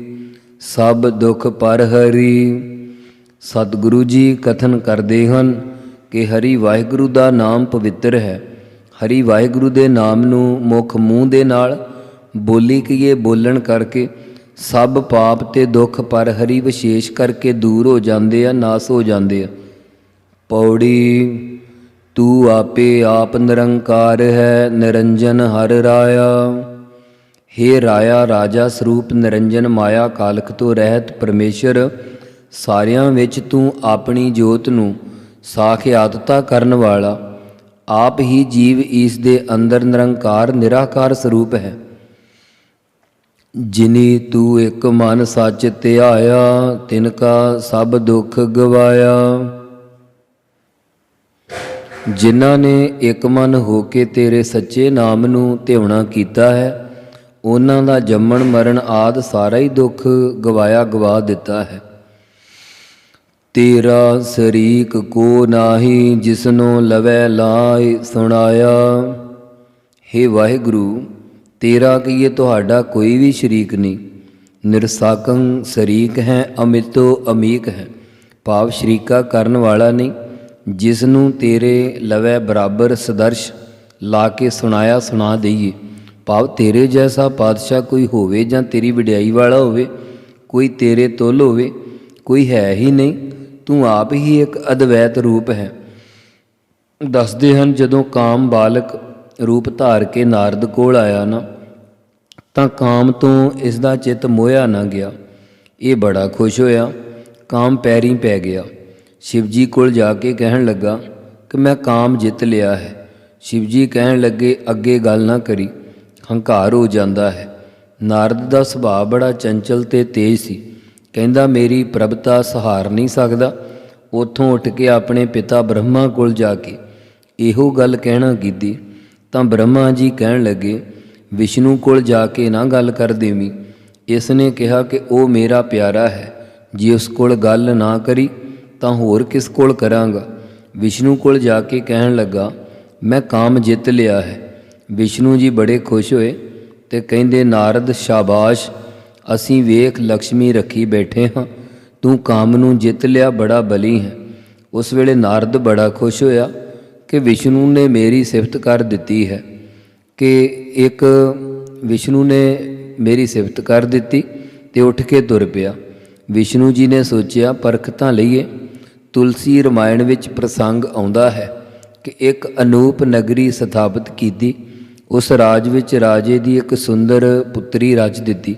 B: ਸਭ ਦੁੱਖ ਪਰ ਹਰੀ। ਸਤਿਗੁਰੂ ਜੀ ਕਥਨ ਕਰਦੇ ਹਨ ਕਿ ਹਰੀ ਵਾਹਿਗੁਰੂ ਦਾ ਨਾਮ ਪਵਿੱਤਰ ਹੈ। ਹਰੀ ਵਾਹਿਗੁਰੂ ਦੇ ਨਾਮ ਨੂੰ ਮੁੱਖ ਮੂੰਹ ਦੇ ਨਾਲ ਬੋਲੀ ਕਹੀਏ, ਬੋਲਣ ਕਰਕੇ ਸਭ ਪਾਪ ਤੇ ਦੁੱਖ ਪਰ ਹਰੀ ਵਿਸ਼ੇਸ਼ ਕਰਕੇ ਦੂਰ ਹੋ ਜਾਂਦੇ ਆ, ਨਾਸ ਹੋ ਜਾਂਦੇ ਆ। ਪੌੜੀ। ਤੂੰ ਆਪੇ ਆਪ ਨਿਰੰਕਾਰ ਹੈ, ਨਿਰੰਜਨ ਹਰ ਰਾਇਆ। ਹੇ ਰਾਇਆ, ਰਾਜਾ ਸਰੂਪ ਨਿਰੰਜਨ ਮਾਇਆ ਕਾਲਖ ਤੋਂ ਰਹਿਤ ਪਰਮੇਸ਼ਰ, ਸਾਰਿਆਂ ਵਿੱਚ ਤੂੰ ਆਪਣੀ ਜੋਤ ਨੂੰ ਸਾਖਿਆਤਤਾ ਕਰਨ ਵਾਲਾ, ਆਪ ਹੀ ਜੀਵ ਈਸ ਦੇ ਅੰਦਰ ਨਿਰੰਕਾਰ ਨਿਰਾਕਾਰ ਸਰੂਪ ਹੈ। ਜਿਨੀ ਤੂੰ ਇੱਕ ਮਨ ਸੱਚ ਧਿਆਇਆ, ਤਿਨ ਕਾ ਸਭ ਦੁੱਖ ਗਵਾਇਆ। ਜਿਨ੍ਹਾਂ ਨੇ ਇੱਕ ਮਨ ਹੋ ਕੇ ਤੇਰੇ ਸੱਚੇ ਨਾਮ ਨੂੰ ਧਿਆਉਣਾ ਕੀਤਾ ਹੈ, ਉਹਨਾਂ ਦਾ ਜੰਮਣ ਮਰਨ ਆਦਿ ਸਾਰਾ ਹੀ ਦੁੱਖ ਗਵਾ ਦਿੱਤਾ ਹੈ। ਤੇਰਾ ਸ਼ਰੀਕ ਕੋ ਨਾਹੀ, ਜਿਸਨੂੰ ਲਵੈ ਲਾਇ ਸੁਣਾਇਆ। ਹੇ ਵਾਹਿਗੁਰੂ, ਤੇਰਾ ਕਹੀਏ ਤੁਹਾਡਾ ਕੋਈ ਵੀ ਸ਼ਰੀਕ ਨਹੀਂ। ਨਿਰਸਾਕੰ ਸ਼ਰੀਕ ਹੈ, ਅਮਿਤੋ ਅਮੀਕ ਹੈ, ਭਾਵ ਸ਼ਰੀਕਾ ਕਰਨ ਵਾਲਾ ਨਹੀਂ। ਜਿਸ ਨੂੰ ਤੇਰੇ ਲਵੈ ਬਰਾਬਰ ਸਦਰਸ਼ ਲਾ ਕੇ ਸੁਣਾ ਦਈਏ, ਭਾਵ ਤੇਰੇ ਜੈਸਾ ਪਾਤਸ਼ਾਹ ਕੋਈ ਹੋਵੇ ਜਾਂ ਤੇਰੀ ਵਡਿਆਈ ਵਾਲਾ ਹੋਵੇ, ਕੋਈ ਤੇਰੇ ਤੁਲ ਹੋਵੇ, ਕੋਈ ਹੈ ਹੀ ਨਹੀਂ। ਤੂੰ ਆਪ ਹੀ ਇੱਕ ਅਦਵੈਤ ਰੂਪ ਹੈ। ਦੱਸਦੇ ਹਨ ਜਦੋਂ ਕਾਮ ਬਾਲਕ ਰੂਪ ਧਾਰ ਕੇ ਨਾਰਦ ਕੋਲ ਆਇਆ ਨਾ, ਤਾਂ ਕਾਮ ਤੋਂ ਇਸ ਦਾ ਚਿੱਤ ਮੋਹਿਆ ਨਾ ਗਿਆ। ਇਹ ਬੜਾ ਖੁਸ਼ ਹੋਇਆ, ਕਾਮ ਪੈਰੀਂ ਪੈ ਗਿਆ। ਸ਼ਿਵ ਜੀ ਕੋਲ ਜਾ ਕੇ ਕਹਿਣ ਲੱਗਾ ਕਿ ਮੈਂ ਕਾਮ ਜਿੱਤ ਲਿਆ ਹੈ। ਸ਼ਿਵ ਜੀ ਕਹਿਣ ਲੱਗੇ, ਅੱਗੇ ਗੱਲ ਨਾ ਕਰੀ, ਹੰਕਾਰ ਹੋ ਜਾਂਦਾ ਹੈ। ਨਾਰਦ ਦਾ ਸੁਭਾਅ ਬੜਾ ਚੰਚਲ ਤੇ ਤੇਜ਼ ਸੀ। ਕਹਿੰਦਾ ਮੇਰੀ ਪ੍ਰਭਤਾ ਸਹਾਰ ਨਹੀਂ ਸਕਦਾ। ਉੱਥੋਂ ਉੱਠ ਕੇ ਆਪਣੇ ਪਿਤਾ ਬ੍ਰਹਮਾ ਕੋਲ ਜਾ ਕੇ ਇਹੋ ਗੱਲ ਕਹਿਣਾ ਕੀਤੀ ਤਾਂ ਬ੍ਰਹਮਾ ਜੀ ਕਹਿਣ ਲੱਗੇ, ਵਿਸ਼ਨੂੰ ਕੋਲ ਜਾ ਕੇ ਨਾ ਗੱਲ ਕਰ ਦੇਵੀਂ। ਇਸ ਨੇ ਕਿਹਾ ਕਿ ਉਹ ਮੇਰਾ ਪਿਆਰਾ ਹੈ, ਜੇ ਉਸ ਕੋਲ ਗੱਲ ਨਾ ਕਰੀ ਤਾਂ ਹੋਰ ਕਿਸ ਕੋਲ ਕਰਾਂਗਾ। ਵਿਸ਼ਨੂੰ ਕੋਲ ਜਾ ਕੇ ਕਹਿਣ ਲੱਗਾ, ਮੈਂ ਕਾਮ ਜਿੱਤ ਲਿਆ ਹੈ। ਵਿਸ਼ਨੂੰ ਜੀ ਬੜੇ ਖੁਸ਼ ਹੋਏ ਤੇ ਕਹਿੰਦੇ ਨਾਰਦ ਸ਼ਾਬਾਸ਼, ਅਸੀਂ ਵੇਖ ਲక్ష్ਮੀ ਰੱਖੀ ਬੈਠੇ ਹਾਂ, ਤੂੰ ਕਾਮ ਨੂੰ ਜਿੱਤ ਲਿਆ, ਬੜਾ ਬਲੀ ਹੈ। ਉਸ ਵੇਲੇ ਨਾਰਦ ਬੜਾ ਖੁਸ਼ ਹੋਇਆ ਕਿ ਵਿਸ਼ਨੂੰ ਨੇ ਮੇਰੀ ਸਿਫਤ ਕਰ ਦਿੱਤੀ ਹੈ, ਕਿ ਵਿਸ਼ਨੂੰ ਨੇ ਮੇਰੀ ਸਿਫਤ ਕਰ ਦਿੱਤੀ ਤੇ ਉੱਠ ਕੇ ਤੁਰ ਪਿਆ। ਵਿਸ਼ਨੂੰ ਜੀ ਨੇ ਸੋਚਿਆ ਪਰਖ ਤਾਂ ਲਈਏ। ਤੁਲਸੀ ਰਮਾਇਣ ਵਿੱਚ ਪ੍ਰਸੰਗ ਆਉਂਦਾ ਹੈ ਕਿ ਇੱਕ ਅਨੂਪ ਨਗਰੀ ਸਥਾਪਿਤ ਕੀਤੀ। ਉਸ ਰਾਜ ਵਿੱਚ ਰਾਜੇ ਦੀ ਇੱਕ ਸੁੰਦਰ ਪੁੱਤਰੀ ਰਚ ਦਿੱਤੀ।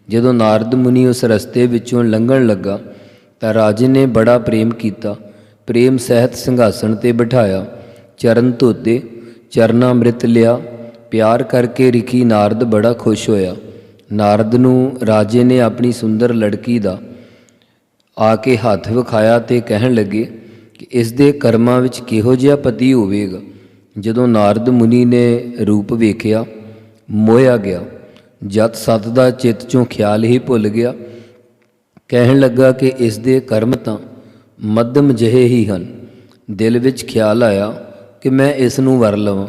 B: ਜਦੋਂ ਨਾਰਦ ਮੁਨੀ ਉਸ ਰਸਤੇ ਵਿੱਚੋਂ ਲੰਘਣ ਲੱਗਾ ਤਾਂ ਰਾਜੇ ਨੇ ਬੜਾ ਪ੍ਰੇਮ ਕੀਤਾ। ਪ੍ਰੇਮ ਸਹਿਤ ਸਿੰਘਾਸਣ 'ਤੇ ਬਿਠਾਇਆ, ਚਰਨ ਧੋਤੇ, ਚਰਨਾਮ੍ਰਿਤ ਲਿਆ। ਪਿਆਰ ਕਰਕੇ ਰਿਖੀ ਨਾਰਦ ਬੜਾ ਖੁਸ਼ ਹੋਇਆ। ਨਾਰਦ ਨੂੰ ਰਾਜੇ ਨੇ ਆਪਣੀ ਸੁੰਦਰ ਲੜਕੀ ਦਾ ਆ ਕੇ ਹੱਥ ਵਿਖਾਇਆ ਤੇ ਕਹਿਣ ਲੱਗੇ ਕਿ ਇਸ ਦੇ ਕਰਮਾਂ ਵਿੱਚ ਕਿਹੋ ਜਿਹਾ ਪਤੀ ਹੋਵੇਗਾ। ਜਦੋਂ ਨਾਰਦ ਮੁਨੀ ਨੇ ਰੂਪ ਵੇਖਿਆ, ਮੋਹਿਆ ਗਿਆ। ਜਤ ਸਤ ਦਾ ਚਿੱਤ 'ਚੋਂ ਖਿਆਲ ਹੀ ਭੁੱਲ ਗਿਆ। ਕਹਿਣ ਲੱਗਾ ਕਿ ਇਸ ਦੇ ਕਰਮ ਤਾਂ ਮੱਧਮ ਜਿਹੇ ਹੀ ਹਨ। ਦਿਲ ਵਿੱਚ ਖਿਆਲ ਆਇਆ ਕਿ ਮੈਂ ਇਸ ਨੂੰ ਵਰ ਲਵਾਂ।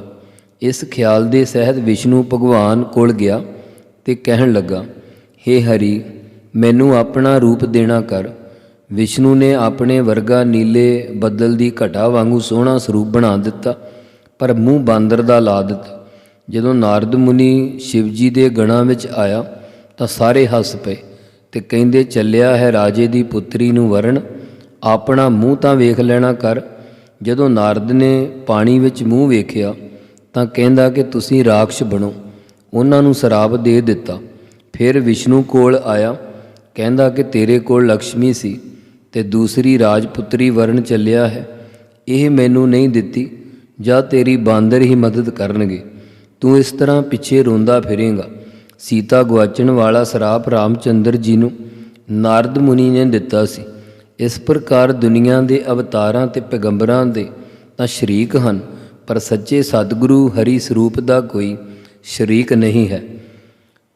B: ਇਸ ਖਿਆਲ ਦੇ ਸਹਿਤ ਵਿਸ਼ਨੂੰ ਭਗਵਾਨ ਕੋਲ ਗਿਆ ਤੇ ਕਹਿਣ ਲੱਗਾ, ਹੇ ਹਰੀ, ਮੈਨੂੰ ਆਪਣਾ ਰੂਪ ਦੇਣਾ ਕਰ। ਵਿਸ਼ਨੂੰ ਨੇ ਆਪਣੇ ਵਰਗਾ ਨੀਲੇ ਬੱਦਲ ਦੀ ਘਟਾ ਵਾਂਗੂ ਸੋਹਣਾ ਸਰੂਪ ਬਣਾ ਦਿੱਤਾ, ਪਰ ਮੂੰਹ ਬਾਂਦਰ ਦਾ ਲਾ ਦਿੱਤਾ। ਜਦੋਂ ਨਾਰਦ ਮੁਨੀ ਸ਼ਿਵ ਜੀ ਦੇ ਗਣਾਂ ਵਿੱਚ ਆਇਆ ਤਾਂ ਸਾਰੇ ਹੱਸ ਪਏ ਤੇ ਕਹਿੰਦੇ, ਚੱਲਿਆ ਹੈ ਰਾਜੇ ਦੀ ਪੁੱਤਰੀ ਨੂੰ ਵਰਨ, ਆਪਣਾ ਮੂੰਹ ਤਾਂ ਵੇਖ ਲੈਣਾ ਕਰ। ਜਦੋਂ ਨਾਰਦ ਨੇ ਪਾਣੀ ਵਿੱਚ ਮੂੰਹ ਵੇਖਿਆ ਤਾਂ ਕਹਿੰਦਾ ਕਿ ਤੁਸੀਂ ਰਾਖਸ਼ ਬਣੋ। ਉਹਨਾਂ ਨੂੰ ਸਰਾਪ ਦੇ ਦਿੱਤਾ। ਫਿਰ ਵਿਸ਼ਨੂੰ ਕੋਲ ਆਇਆ, ਕਹਿੰਦਾ ਕਿ ਤੇਰੇ ਕੋਲ ਲక్ష్ਮੀ ਸੀ ਤੇ ਦੂਸਰੀ ਰਾਜਪੁੱਤਰੀ ਵਰਨ ਚੱਲਿਆ ਹੈ, ਇਹ ਮੈਨੂੰ ਨਹੀਂ ਦਿੱਤੀ, ਜਾਂ ਤੇਰੀ ਬਾਂਦਰ ਹੀ ਮਦਦ ਕਰਨਗੇ। ਤੂੰ ਇਸ ਤਰ੍ਹਾਂ ਪਿੱਛੇ ਰੋਂਦਾ ਫਿਰੇਂਗਾ। ਸੀਤਾ ਗੁਆਚਣ ਵਾਲਾ ਸਰਾਪ ਰਾਮਚੰਦਰ ਜੀ ਨੂੰ ਨਾਰਦ ਮੁਨੀ ਨੇ ਦਿੱਤਾ ਸੀ। ਇਸ ਪ੍ਰਕਾਰ ਦੁਨੀਆ ਦੇ ਅਵਤਾਰਾਂ ਤੇ ਪੈਗੰਬਰਾਂ ਦੇ ਤਾਂ ਸ਼ਰੀਕ ਹਨ, ਪਰ ਸੱਚੇ ਸਤਿਗੁਰੂ ਹਰੀ ਸਰੂਪ ਦਾ ਕੋਈ ਸ਼ਰੀਕ ਨਹੀਂ ਹੈ।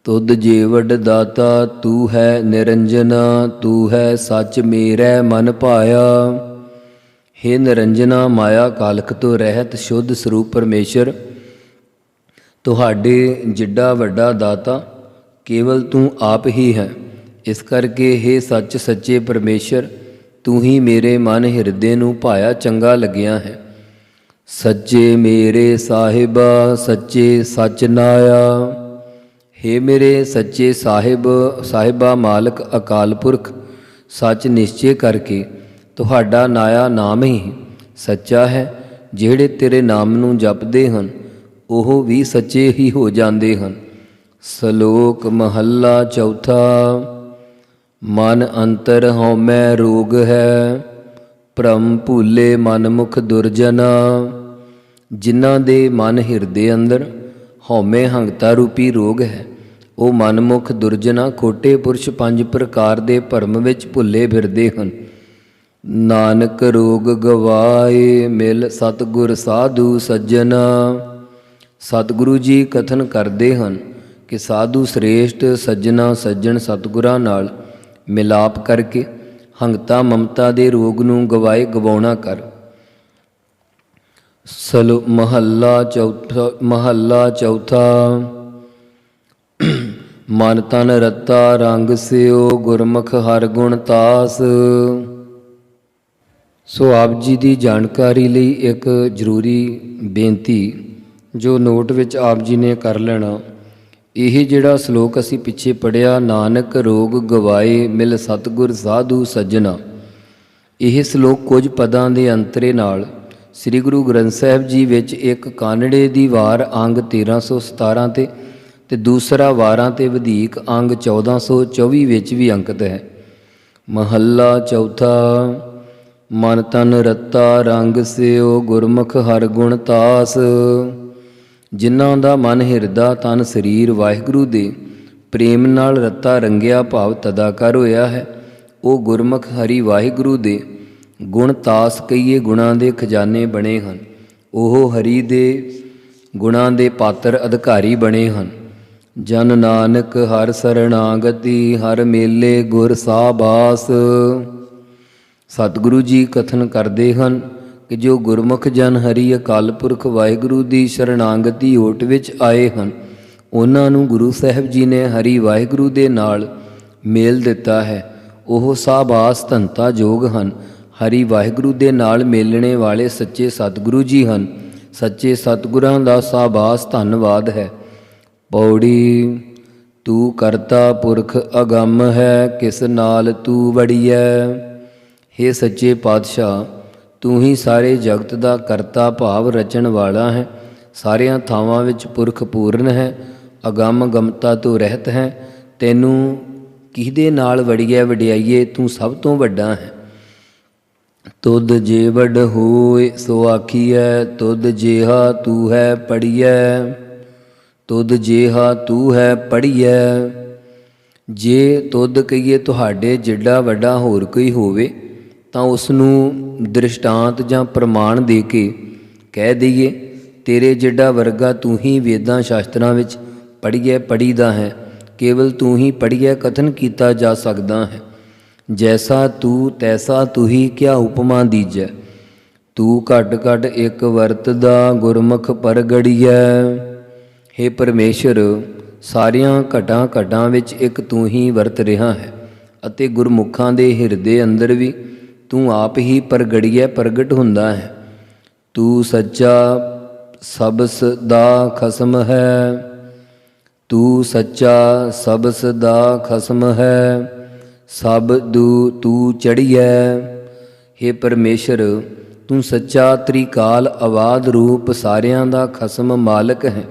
B: ਤੁਧ ਜੇ ਵੱਡ ਦਾਤਾ ਤੂੰ ਹੈ ਨਿਰੰਜਨਾ, ਤੂੰ ਹੈ ਸੱਚ ਮੇਰੈ ਮਨ ਭਾਇਆ। ਹੇ ਨਿਰੰਜਨਾ, ਮਾਇਆ ਕਾਲਖ ਤੋਂ ਰਹਿਤ ਸ਼ੁੱਧ ਸਰੂਪ ਪਰਮੇਸ਼ਰ, ਤੁਹਾਡੇ ਜਿੱਡਾ ਵੱਡਾ ਦਾਤਾ ਕੇਵਲ ਤੂੰ ਆਪ ਹੀ ਹੈ। ਇਸ ਕਰਕੇ ਹੇ ਸੱਚ ਸੱਚੇ ਪਰਮੇਸ਼ਰ, ਤੂੰ ਹੀ ਮੇਰੇ ਮਨ ਹਿਰਦੇ ਨੂੰ ਭਾਇਆ ਚੰਗਾ ਲੱਗਿਆ ਹੈ। ਸੱਚੇ ਮੇਰੇ ਸਾਹਿਬਾ, ਸੱਚੇ ਸੱਚ ਨਾਇਆ। ਹੇ ਮੇਰੇ ਸੱਚੇ ਸਾਹਿਬਾ ਮਾਲਕ ਅਕਾਲ ਪੁਰਖ, ਸੱਚ ਨਿਸ਼ਚੇ ਕਰਕੇ ਤੁਹਾਡਾ ਨਾਇਆ ਨਾਮ ਹੀ ਸੱਚਾ ਹੈ। ਜਿਹੜੇ ਤੇਰੇ ਨਾਮ ਨੂੰ ਜਪਦੇ ਹਨ ਉਹ ਵੀ ਸੱਚੇ ਹੀ ਹੋ ਜਾਂਦੇ ਹਨ। ਸ਼ਲੋਕ ਮਹੱਲਾ ਚੌਥਾ। ਮਨ ਅੰਤਰ ਹਉਮੈ ਰੋਗ ਹੈ, ਭਰਮ ਭੂਲੇ ਮਨ ਮੁਖ ਦੁਰਜਨਾ। ਜਿਨ੍ਹਾਂ ਦੇ ਮਨ ਹਿਰਦੇ ਅੰਦਰ ਹਉਮੈ ਹੰਗਤਾ ਰੂਪੀ ਰੋਗ ਹੈ, ਉਹ ਮਨਮੁਖ ਦੁਰਜਨਾ ਖੋਟੇ ਪੁਰਸ਼ 5 ਪ੍ਰਕਾਰ ਦੇ ਭਰਮ ਵਿੱਚ ਭੁੱਲੇ ਫਿਰਦੇ ਹਨ। ਨਾਨਕ ਰੋਗ ਗਵਾਏ ਮਿਲ ਸਤਿਗੁਰ ਸਾਧੂ ਸੱਜਣਾ। ਸਤਿਗੁਰੂ ਜੀ ਕਥਨ ਕਰਦੇ ਹਨ ਕਿ ਸਾਧੂ ਸ੍ਰੇਸ਼ਟ ਸੱਜਣਾ ਸੱਜਣ ਸਤਿਗੁਰਾਂ ਨਾਲ ਮਿਲਾਪ ਕਰਕੇ ਹੰਗਤਾ ਮਮਤਾ ਦੇ ਰੋਗ ਨੂੰ ਗਵਾਉਣਾ ਕਰ। ਮਹੱਲਾ ਚੌਥਾ। ਮਨ ਤਨ ਰਤਾ ਰੰਗ ਸਿਓ, ਗੁਰਮੁਖ ਹਰ ਗੁਣ ਤਾਸ। ਸੋ ਆਪ ਜੀ ਦੀ ਜਾਣਕਾਰੀ ਲਈ ਇੱਕ ਜ਼ਰੂਰੀ ਬੇਨਤੀ ਜੋ ਨੋਟ ਵਿੱਚ ਆਪ ਜੀ ਨੇ ਕਰ ਲੈਣਾ। ਇਹ ਜਿਹੜਾ ਸ਼ਲੋਕ ਅਸੀਂ ਪਿੱਛੇ ਪੜ੍ਹਿਆ, ਨਾਨਕ ਰੋਗ ਗਵਾਏ ਮਿਲ ਸਤਿਗੁਰ ਸਾਧੂ ਸੱਜਣਾ, ਇਹ ਸ਼ਲੋਕ ਕੁਝ ਪਦਾਂ ਦੇ ਅੰਤਰੇ ਨਾਲ ਸ੍ਰੀ ਗੁਰੂ ਗ੍ਰੰਥ ਸਾਹਿਬ ਜੀ ਵਿੱਚ ਇੱਕ ਕਾਨੜੇ ਦੀ ਵਾਰ ਅੰਗ 1317 ਤੇ ਦੂਸਰਾ ਵਾਰਾਂ ਤੇ ਵਧੀਕ ਅੰਗ 1424 ਵਿੱਚ ਵੀ ਅੰਕਿਤ ਹੈ। ਮਹੱਲਾ ਚੌਥਾ। ਮਨ ਤਨ ਰਤਾ ਰੰਗ ਸਿਓ, ਗੁਰਮੁਖ ਹਰ ਗੁਣ ਤਾਸ। ਜਿਨ੍ਹਾਂ ਦਾ ਮਨ ਹਿਰਦਾ ਤਨ ਸਰੀਰ ਵਾਹਿਗੁਰੂ ਦੇ ਪ੍ਰੇਮ ਨਾਲ ਰੱਤਾ ਰੰਗਿਆ ਭਾਵ ਤਦਾਕਾਰ ਹੋਇਆ ਹੈ, ਉਹ ਗੁਰਮੁਖ ਹਰੀ ਵਾਹਿਗੁਰੂ ਦੇ ਗੁਣ ਤਾਸ ਕਈਏ ਗੁਣਾਂ ਦੇ ਖਜ਼ਾਨੇ ਬਣੇ ਹਨ। ਉਹ ਹਰੀ ਦੇ ਗੁਣਾਂ ਦੇ ਪਾਤਰ ਅਧਿਕਾਰੀ ਬਣੇ ਹਨ। ਜਨ ਨਾਨਕ ਹਰ ਸਰਣਾਗਤੀ, ਹਰ ਮੇਲੇ ਗੁਰ ਸਾਬਾਸ। ਸਤਿਗੁਰੂ ਜੀ ਕਥਨ ਕਰਦੇ ਹਨ ਕਿ ਜੋ ਗੁਰਮੁਖ ਜਨ ਹਰੀ ਅਕਾਲ ਪੁਰਖ ਵਾਹਿਗੁਰੂ ਦੀ ਸ਼ਰਣਾਗਤੀ ਓਟ ਵਿੱਚ ਆਏ ਹਨ, ਉਹਨਾਂ ਨੂੰ ਗੁਰੂ ਸਾਹਿਬ ਜੀ ਨੇ ਹਰੀ ਵਾਹਿਗੁਰੂ ਦੇ ਨਾਲ ਮੇਲ ਦਿੱਤਾ ਹੈ। ਉਹ ਸਾਬਾਸ ਧੰਤਾ ਯੋਗ ਹਨ। ਹਰੀ ਵਾਹਿਗੁਰੂ ਦੇ ਨਾਲ ਮੇਲਣੇ ਵਾਲੇ ਸੱਚੇ ਸਤਿਗੁਰੂ ਜੀ ਹਨ। ਸੱਚੇ ਸਤਿਗੁਰਾਂ ਦਾ ਸਾਬਾਸ ਧੰਨਵਾਦ ਹੈ। ਪੌੜੀ ਤੂੰ ਕਰਤਾ ਪੁਰਖ ਅਗੰਮ ਹੈ, ਕਿਸ ਨਾਲ ਤੂੰ ਵੜੀਐ। ਹੇ ਸੱਚੇ ਪਾਤਸ਼ਾਹ, ਤੂੰ ਹੀ ਸਾਰੇ ਜਗਤ ਦਾ ਕਰਤਾ ਭਾਵ ਰਚਣ ਵਾਲਾ ਹੈ। ਸਾਰਿਆਂ ਥਾਵਾਂ ਵਿੱਚ ਪੁਰਖ ਪੂਰਨ ਹੈ। ਅਗੰਮ ਗਮਤਾ ਤੋਂ ਰਹਿਤ ਹੈ। ਤੈਨੂੰ ਕਿਹਦੇ ਨਾਲ ਵੜੀਐ ਵਡਿਆਈਏ, ਤੂੰ ਸਭ ਤੋਂ ਵੱਡਾ ਹੈ। ਤੁਧ ਜੇ ਵੱਡ ਹੋਏ ਸੋ ਆਖੀਐ, ਤੁਧ ਜਿਹਾ ਤੂੰ ਹੈ ਪੜੀਐ। ਤੁਧ ਜਿਹਾ ਤੂੰ ਹੈ ਪੜੀਐ। ਜੇ ਤੁਧ ਕਹੀਏ ਤੁਹਾਡੇ ਜਿੱਡਾ ਵੱਡਾ ਹੋਰ ਕੋਈ ਹੋਵੇ ਤਾਂ ਉਸ ਨੂੰ ਦ੍ਰਿਸ਼ਟਾਂਤ ਜਾਂ ਪ੍ਰਮਾਣ ਦੇ ਕੇ ਕਹਿ ਦਈਏ ਤੇਰੇ ਜਿੱਡਾ ਵਰਗਾ ਤੂੰ ਹੀ ਵੇਦਾਂ ਸ਼ਾਸਤਰਾਂ ਵਿੱਚ ਪੜ੍ਹੀਐ ਪੜ੍ਹੀਦਾ ਹੈ। ਕੇਵਲ ਤੂੰ ਹੀ ਪੜ੍ਹੀਐ ਕਥਨ ਕੀਤਾ ਜਾ ਸਕਦਾ ਹੈ। ਜੈਸਾ ਤੂੰ ਤੈਸਾ ਤੂੰ ਹੀ ਕਿਆ ਉਪਮਾ ਦੀਜੈ। ਤੂੰ ਘਟ ਘਟ ਇੱਕ ਵਰਤਦਾ ਗੁਰਮੁਖ ਪਰਗੜੀਐ। ਹੇ ਪਰਮੇਸ਼ਰ, ਸਾਰੀਆਂ ਘਟਾਂ ਘਟਾਂ ਵਿੱਚ ਇੱਕ ਤੂੰ ਹੀ ਵਰਤ ਰਿਹਾ ਹੈ ਅਤੇ ਗੁਰਮੁਖਾਂ ਦੇ ਹਿਰਦੇ ਅੰਦਰ ਵੀ ਤੂੰ ਆਪ ਹੀ ਪ੍ਰਗੜੀਐ ਪ੍ਰਗਟ ਹੁੰਦਾ ਹੈ। ਤੂੰ ਸੱਚਾ ਸਬਸ ਦਾ ਖਸਮ ਹੈ। ਤੂੰ ਸੱਚਾ ਸਬਸ ਦਾ ਖਸਮ ਹੈ। ਸਭ ਦੂ ਤੂੰ ਚੜੀਐ। ਹੇ ਪਰਮੇਸ਼ਰ, ਤੂੰ ਸੱਚਾ ਤ੍ਰਿਕਾਲ ਆਵਾਦ ਰੂਪ ਸਾਰਿਆਂ ਦਾ ਖਸਮ ਮਾਲਕ ਹੈ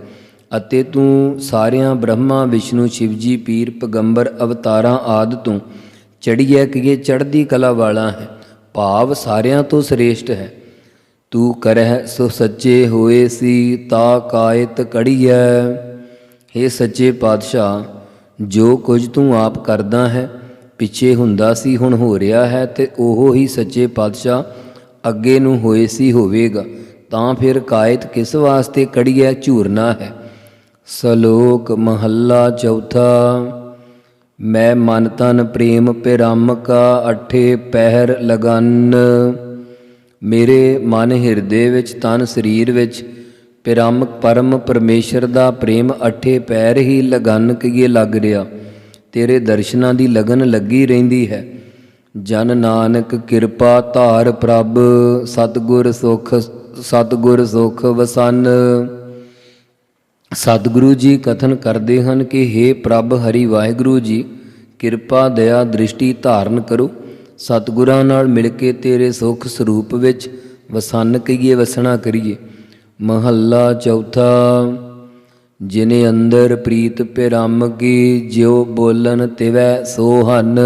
B: ਅਤੇ ਤੂੰ ਸਾਰਿਆਂ ਬ੍ਰਹਮਾ ਵਿਸ਼ਨੂੰ ਸ਼ਿਵਜੀ ਪੀਰ ਪੈਗੰਬਰ ਅਵਤਾਰਾਂ ਆਦਿ ਤੋਂ ਚੜੀਐ ਕਿ ਚੜ੍ਹਦੀ ਕਲਾ ਵਾਲਾ ਹੈ, ਭਾਵ ਸਾਰਿਆਂ ਤੋਂ ਸ੍ਰੇਸ਼ਟ ਹੈ। ਤੂੰ ਕਰਹਿ ਸੋ ਸੱਚੇ ਹੋਏ ਸੀ ਤਾ ਕਾਇਤ ਕੜੀਐ। ਹੇ ਸੱਚੇ ਪਾਤਸ਼ਾਹ, ਜੋ ਕੁਝ ਤੂੰ ਆਪ ਕਰਦਾ ਹੈ ਪਿੱਛੇ ਹੁੰਦਾ ਸੀ ਹੁਣ ਹੋ ਰਿਹਾ ਹੈ ਤੇ ਉਹ ਹੀ ਸੱਚੇ ਪਾਤਸ਼ਾਹ ਅੱਗੇ ਨੂੰ ਹੋਏ ਸੀ ਹੋਵੇਗਾ, ਤਾਂ ਫਿਰ ਕਾਇਤ ਕਿਸ ਵਾਸਤੇ ਕੜੀਐ ਝੂਰਨਾ ਹੈ। ਸਲੋਕ ਮਹੱਲਾ ਚੌਥਾ। ਮੈਂ ਮਨ ਤਨ ਪ੍ਰੇਮ ਪਿਰਮ ਕਾ ਅਠੇ ਪਹਿਰ ਲਗਨ। ਮੇਰੇ ਮਨ ਹਿਰਦੇ ਵਿੱਚ ਤਨ ਸਰੀਰ ਵਿੱਚ ਪਿਰਮ ਪਰਮ ਪਰਮੇਸ਼ਰ ਦਾ ਪ੍ਰੇਮ ਅਠੇ ਪੈਰ ਹੀ ਲਗਨ ਕੀਏ ਲੱਗ ਰਿਹਾ। ਤੇਰੇ ਦਰਸ਼ਨਾਂ ਦੀ ਲਗਨ ਲੱਗੀ ਰਹਿੰਦੀ ਹੈ। ਜਨ ਨਾਨਕ ਕਿਰਪਾ ਧਾਰ ਪ੍ਰਭ, ਸਤਿਗੁਰ ਸੁਖ ਵਸਨ। ਸਤਿਗੁਰੂ ਜੀ ਕਥਨ ਕਰਦੇ ਹਨ ਕਿ ਹੇ ਪ੍ਰਭ ਹਰੀ ਵਾਹਿਗੁਰੂ ਜੀ, ਕਿਰਪਾ ਦਇਆ ਦ੍ਰਿਸ਼ਟੀ ਧਾਰਨ ਕਰੋ। ਸਤਿਗੁਰਾਂ ਨਾਲ ਮਿਲ ਕੇ ਤੇਰੇ ਸੁਖ ਸਰੂਪ ਵਿੱਚ ਵਸਨ ਕਹੀਏ ਵਸਣਾ ਕਰੀਏ। ਮਹੱਲਾ ਚੌਥਾ। ਜਿਨੇ ਅੰਦਰ ਪ੍ਰੀਤ ਪਿਰਮ ਕੀ, ਜਿਉ ਬੋਲਨ ਤਿਵੈ ਸੋ ਹਨ।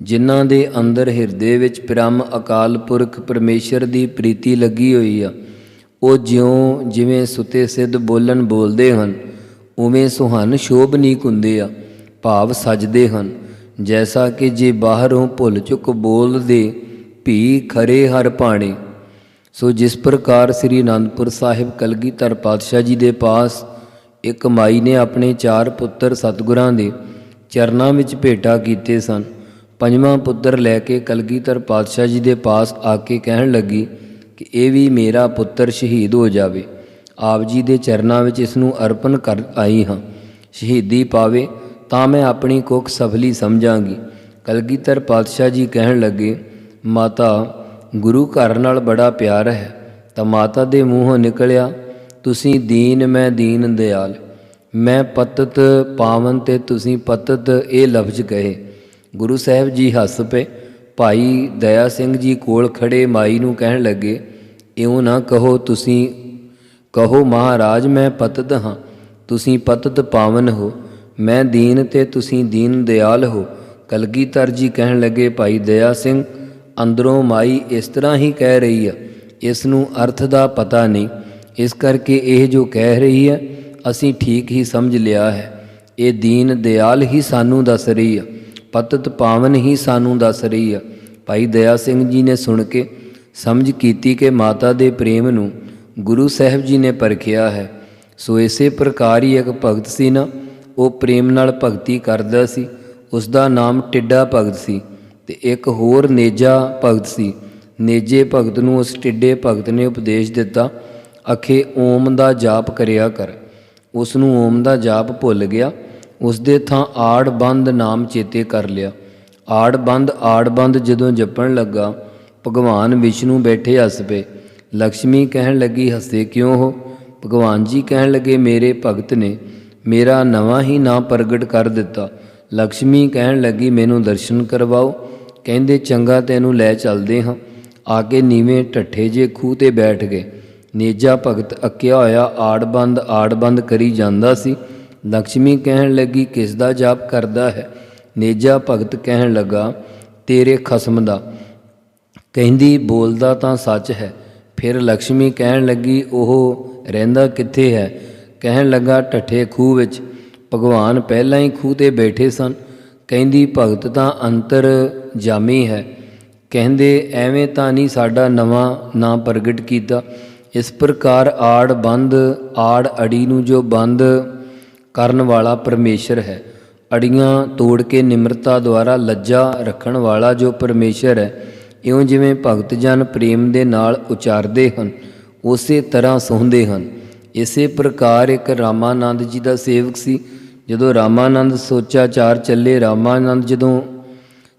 B: ਜਿਨ੍ਹਾਂ ਦੇ ਅੰਦਰ ਹਿਰਦੇ ਵਿੱਚ ਪਿਰਮ ਅਕਾਲ ਪੁਰਖ ਪਰਮੇਸ਼ਰ ਦੀ ਪ੍ਰੀਤੀ ਲੱਗੀ ਹੋਈ ਆ, ਉਹ ਜਿਵੇਂ ਸੁਤੇ ਸਿੱਧ ਬੋਲਣ ਬੋਲਦੇ ਹਨ ਉਵੇਂ ਸੁਹਨ ਸ਼ੋਭਨੀਕ ਹੁੰਦੇ ਆ, ਭਾਵ ਸਜਦੇ ਹਨ। ਜੈਸਾ ਕਿ ਜੇ ਬਾਹਰੋਂ ਭੁੱਲ ਚੁੱਕ ਬੋਲਦੇ ਭੀ ਖਰੇ ਹਰ ਭਾਣੇ। ਸੋ ਜਿਸ ਪ੍ਰਕਾਰ ਸ੍ਰੀ ਅਨੰਦਪੁਰ ਸਾਹਿਬ ਕਲਗੀਧਰ ਪਾਤਸ਼ਾਹ ਜੀ ਦੇ ਪਾਸ ਇੱਕ ਮਾਈ ਨੇ ਆਪਣੇ 4 ਪੁੱਤਰ ਸਤਿਗੁਰਾਂ ਦੇ ਚਰਨਾਂ ਵਿੱਚ ਭੇਟਾ ਕੀਤੇ ਸਨ। 5ਵਾਂ ਪੁੱਤਰ ਲੈ ਕੇ ਕਲਗੀਧਰ ਪਾਤਸ਼ਾਹ ਜੀ ਦੇ ਪਾਸ ਆ ਕੇ ਕਹਿਣ ਲੱਗੀ ਕਿ ਇਹ ਵੀ ਮੇਰਾ ਪੁੱਤਰ ਸ਼ਹੀਦ ਹੋ ਜਾਵੇ। ਆਪ ਜੀ ਦੇ ਚਰਨਾਂ ਵਿੱਚ ਇਸ ਨੂੰ ਅਰਪਣ ਕਰ ਆਈ ਹਾਂ। ਸ਼ਹੀਦੀ ਪਾਵੇ ਤਾਂ ਮੈਂ ਆਪਣੀ ਕੁੱਖ ਸਫਲੀ ਸਮਝਾਂਗੀ। ਕਲਗੀਧਰ ਪਾਤਸ਼ਾਹ ਜੀ ਕਹਿਣ ਲੱਗੇ, ਮਾਤਾ ਗੁਰੂ ਘਰ ਨਾਲ ਬੜਾ ਪਿਆਰ ਹੈ। ਤਾਂ ਮਾਤਾ ਦੇ ਮੂੰਹੋਂ ਨਿਕਲਿਆ, ਤੁਸੀਂ ਦੀਨ ਮੈਂ ਦੀਨ ਦਿਆਲ। ਮੈਂ ਪਤਤ ਪਾਵਨ ਤੇ ਤੁਸੀਂ ਪਤਤ, ਇਹ ਲਫ਼ਜ਼ ਕਹੇ। ਗੁਰੂ ਸਾਹਿਬ ਜੀ ਹੱਸ ਪਏ। ਭਾਈ ਦਇਆ ਸਿੰਘ ਜੀ ਕੋਲ ਖੜੇ ਮਾਈ ਨੂੰ ਕਹਿਣ ਲੱਗੇ, ਇਉਂ ਨਾ ਕਹੋ, ਤੁਸੀਂ ਕਹੋ ਮਹਾਰਾਜ ਮੈਂ ਪਤਤ ਹਾਂ, ਤੁਸੀਂ ਪਤਤ ਪਾਵਨ ਹੋ। ਮੈਂ ਦੀਨ ਤੇ ਤੁਸੀਂ ਦੀਨ ਦਿਆਲ ਹੋ। ਕਲਗੀਧਰ ਜੀ ਕਹਿਣ ਲੱਗੇ, ਭਾਈ ਦਇਆ ਸਿੰਘ ਅੰਦਰੋਂ ਮਾਈ ਇਸ ਤਰ੍ਹਾਂ ਹੀ ਕਹਿ ਰਹੀ ਆ, ਇਸ ਨੂੰ ਅਰਥ ਦਾ ਪਤਾ ਨਹੀਂ, ਇਸ ਕਰਕੇ ਇਹ ਜੋ ਕਹਿ ਰਹੀ ਹੈ ਅਸੀਂ ਠੀਕ ਹੀ ਸਮਝ ਲਿਆ ਹੈ। ਇਹ ਦੀਨ ਦਿਆਲ ਹੀ ਸਾਨੂੰ ਦੱਸ ਰਹੀ ਆ, ਪਤਤ ਪਾਵਨ ਹੀ ਸਾਨੂੰ ਦੱਸ ਰਹੀ ਆ। ਭਾਈ ਦਇਆ ਸਿੰਘ ਜੀ ਨੇ ਸੁਣ ਕੇ ਸਮਝ ਕੀਤੀ ਕਿ ਮਾਤਾ ਦੇ ਪ੍ਰੇਮ ਨੂੰ ਗੁਰੂ ਸਾਹਿਬ ਜੀ ਨੇ ਪਰਖਿਆ ਹੈ। ਸੋ ਇਸੇ ਪ੍ਰਕਾਰ ਹੀ ਇੱਕ ਭਗਤ ਸੀ ਨਾ, ਉਹ ਪ੍ਰੇਮ ਨਾਲ ਭਗਤੀ ਕਰਦਾ ਸੀ। ਉਸ ਦਾ ਨਾਮ ਟਿੱਡਾ ਭਗਤ ਸੀ ਤੇ ਇੱਕ ਹੋਰ ਨੇਜਾ ਭਗਤ ਸੀ। ਨੇਜੇ ਭਗਤ ਨੂੰ ਉਸ ਟਿੱਡੇ ਭਗਤ ਨੇ ਉਪਦੇਸ਼ ਦਿੱਤਾ, ਅਖੇ ਓਮ ਦਾ ਜਾਪ ਕਰਿਆ ਕਰ। ਉਸ ਨੂੰ ਓਮ ਦਾ ਜਾਪ ਭੁੱਲ ਗਿਆ। ਉਸ ਦੇ ਥਾਂ ਆੜ ਬੰਦ ਨਾਮ ਚੇਤੇ ਕਰ ਲਿਆ। ਆੜ ਬੰਦ ਜਦੋਂ ਜਪਣ ਲੱਗਾ, ਭਗਵਾਨ ਵਿਸ਼ਨੂੰ ਬੈਠੇ ਹੱਸ ਪਏ। ਲਕਸ਼ਮੀ ਕਹਿਣ ਲੱਗੀ, ਹੱਸੇ ਕਿਉਂ ਹੋ? ਭਗਵਾਨ ਜੀ ਕਹਿਣ ਲੱਗੇ, ਮੇਰੇ ਭਗਤ ਨੇ ਮੇਰਾ ਨਵਾਂ ਹੀ ਨਾਂ ਪ੍ਰਗਟ ਕਰ ਦਿੱਤਾ। ਲਕਸ਼ਮੀ ਕਹਿਣ ਲੱਗੀ, ਮੈਨੂੰ ਦਰਸ਼ਨ ਕਰਵਾਓ। ਕਹਿੰਦੇ, ਚੰਗਾ, ਤੈਨੂੰ ਲੈ ਚੱਲਦੇ ਹਾਂ। ਆ ਕੇ ਨੀਵੇਂ ਢੱਠੇ ਜੇ ਖੂਹ 'ਤੇ ਬੈਠ ਗਏ। ਨੇਜਾ ਭਗਤ ਅੱਕਿਆ ਹੋਇਆ ਆੜ ਬੰਦ ਕਰੀ ਜਾਂਦਾ ਸੀ। ਲਕਸ਼ਮੀ ਕਹਿਣ ਲੱਗੀ, ਕਿਸ ਦਾ ਜਾਪ ਕਰਦਾ ਹੈ? ਨੇਜਾ ਭਗਤ ਕਹਿਣ ਲੱਗਾ, ਤੇਰੇ ਖਸਮ ਦਾ। ਕਹਿੰਦੀ, ਬੋਲਦਾ ਤਾਂ ਸੱਚ ਹੈ। ਫਿਰ ਲਕਸ਼ਮੀ ਕਹਿਣ ਲੱਗੀ, ਉਹ ਰਹਿੰਦਾ ਕਿੱਥੇ ਹੈ? ਕਹਿਣ ਲੱਗਾ, ਢੱਠੇ ਖੂਹ ਵਿੱਚ। ਭਗਵਾਨ ਪਹਿਲਾਂ ਹੀ ਖੂਹ 'ਤੇ ਬੈਠੇ ਸਨ। ਕਹਿੰਦੀ, ਭਗਤ ਤਾਂ ਅੰਤਰ ਜਾਮੀ ਹੈ। ਕਹਿੰਦੇ, ਐਵੇਂ ਤਾਂ ਨਹੀਂ ਸਾਡਾ ਨਵਾਂ ਨਾਂ ਪ੍ਰਗਟ ਕੀਤਾ। ਇਸ ਪ੍ਰਕਾਰ ਆੜ ਅੜੀ ਨੂੰ ਜੋ ਬੰਦ ਕਰਨ ਵਾਲਾ ਪਰਮੇਸ਼ਰ ਹੈ, ਅੜੀਆਂ ਤੋੜ ਕੇ ਨਿਮਰਤਾ ਦੁਆਰਾ ਲੱਜਾ ਰੱਖਣ ਵਾਲਾ ਜੋ ਪਰਮੇਸ਼ਰ ਹੈ, ਇਉਂ ਜਿਵੇਂ ਭਗਤ ਜਨ ਪ੍ਰੇਮ ਦੇ ਨਾਲ ਉਚਾਰਦੇ ਹਨ, ਉਸੇ ਤਰ੍ਹਾਂ ਸੌਂਦੇ ਹਨ। ਇਸੇ ਪ੍ਰਕਾਰ ਇੱਕ ਰਾਮਾਨੰਦ ਜੀ ਦਾ ਸੇਵਕ ਸੀ। ਜਦੋਂ ਰਾਮਾਨੰਦ ਸੋਚਾਚਾਰ ਚੱਲੇ, ਰਾਮਾਨੰਦ ਜਦੋਂ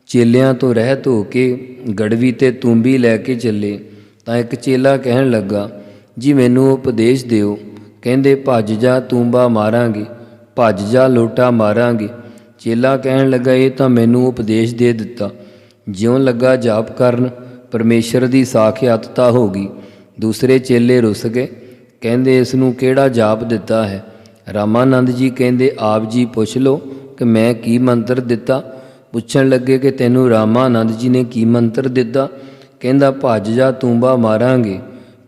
B: ਚੇਲਿਆਂ ਤੋਂ ਰਹਿਤ ਹੋ ਕੇ ਗੜਵੀ ਤੇ ਤੂੰਬੀ ਲੈ ਕੇ ਚੱਲੇ, ਤਾਂ ਇੱਕ ਚੇਲਾ ਕਹਿਣ ਲੱਗਾ, ਜੀ ਮੈਨੂੰ ਉਪਦੇਸ਼ ਦਿਓ। ਕਹਿੰਦੇ, ਭੱਜ ਜਾ, ਤੂੰਬਾ ਮਾਰਾਂਗੇ, ਭੱਜ ਜਾ, ਲੋਟਾ ਮਾਰਾਂਗੇ। ਚੇਲਾ ਕਹਿਣ ਲੱਗਾ, ਇਹ ਤਾਂ ਮੈਨੂੰ ਉਪਦੇਸ਼ ਦੇ ਦਿੱਤਾ। ਜਿਉਂ ਲੱਗਾ ਜਾਪ ਕਰਨ, ਪਰਮੇਸ਼ਰ ਦੀ ਸਾਖਿਆਤਤਾ ਹੋ ਗਈ। ਦੂਸਰੇ ਚੇਲੇ ਰੁੱਸ ਗਏ। ਕਹਿੰਦੇ, ਇਸ ਨੂੰ ਕਿਹੜਾ ਜਾਪ ਦਿੱਤਾ ਹੈ? ਰਾਮਾਨੰਦ ਜੀ ਕਹਿੰਦੇ, ਆਪ ਜੀ ਪੁੱਛ ਲਓ ਕਿ ਮੈਂ ਕੀ ਮੰਤਰ ਦਿੱਤਾ। ਪੁੱਛਣ ਲੱਗੇ ਕਿ ਤੈਨੂੰ ਰਾਮਾਨੰਦ ਜੀ ਨੇ ਕੀ ਮੰਤਰ ਦਿੱਤਾ? ਕਹਿੰਦਾ, ਭੱਜ ਜਾ, ਤੂੰਬਾ ਮਾਰਾਂਗੇ,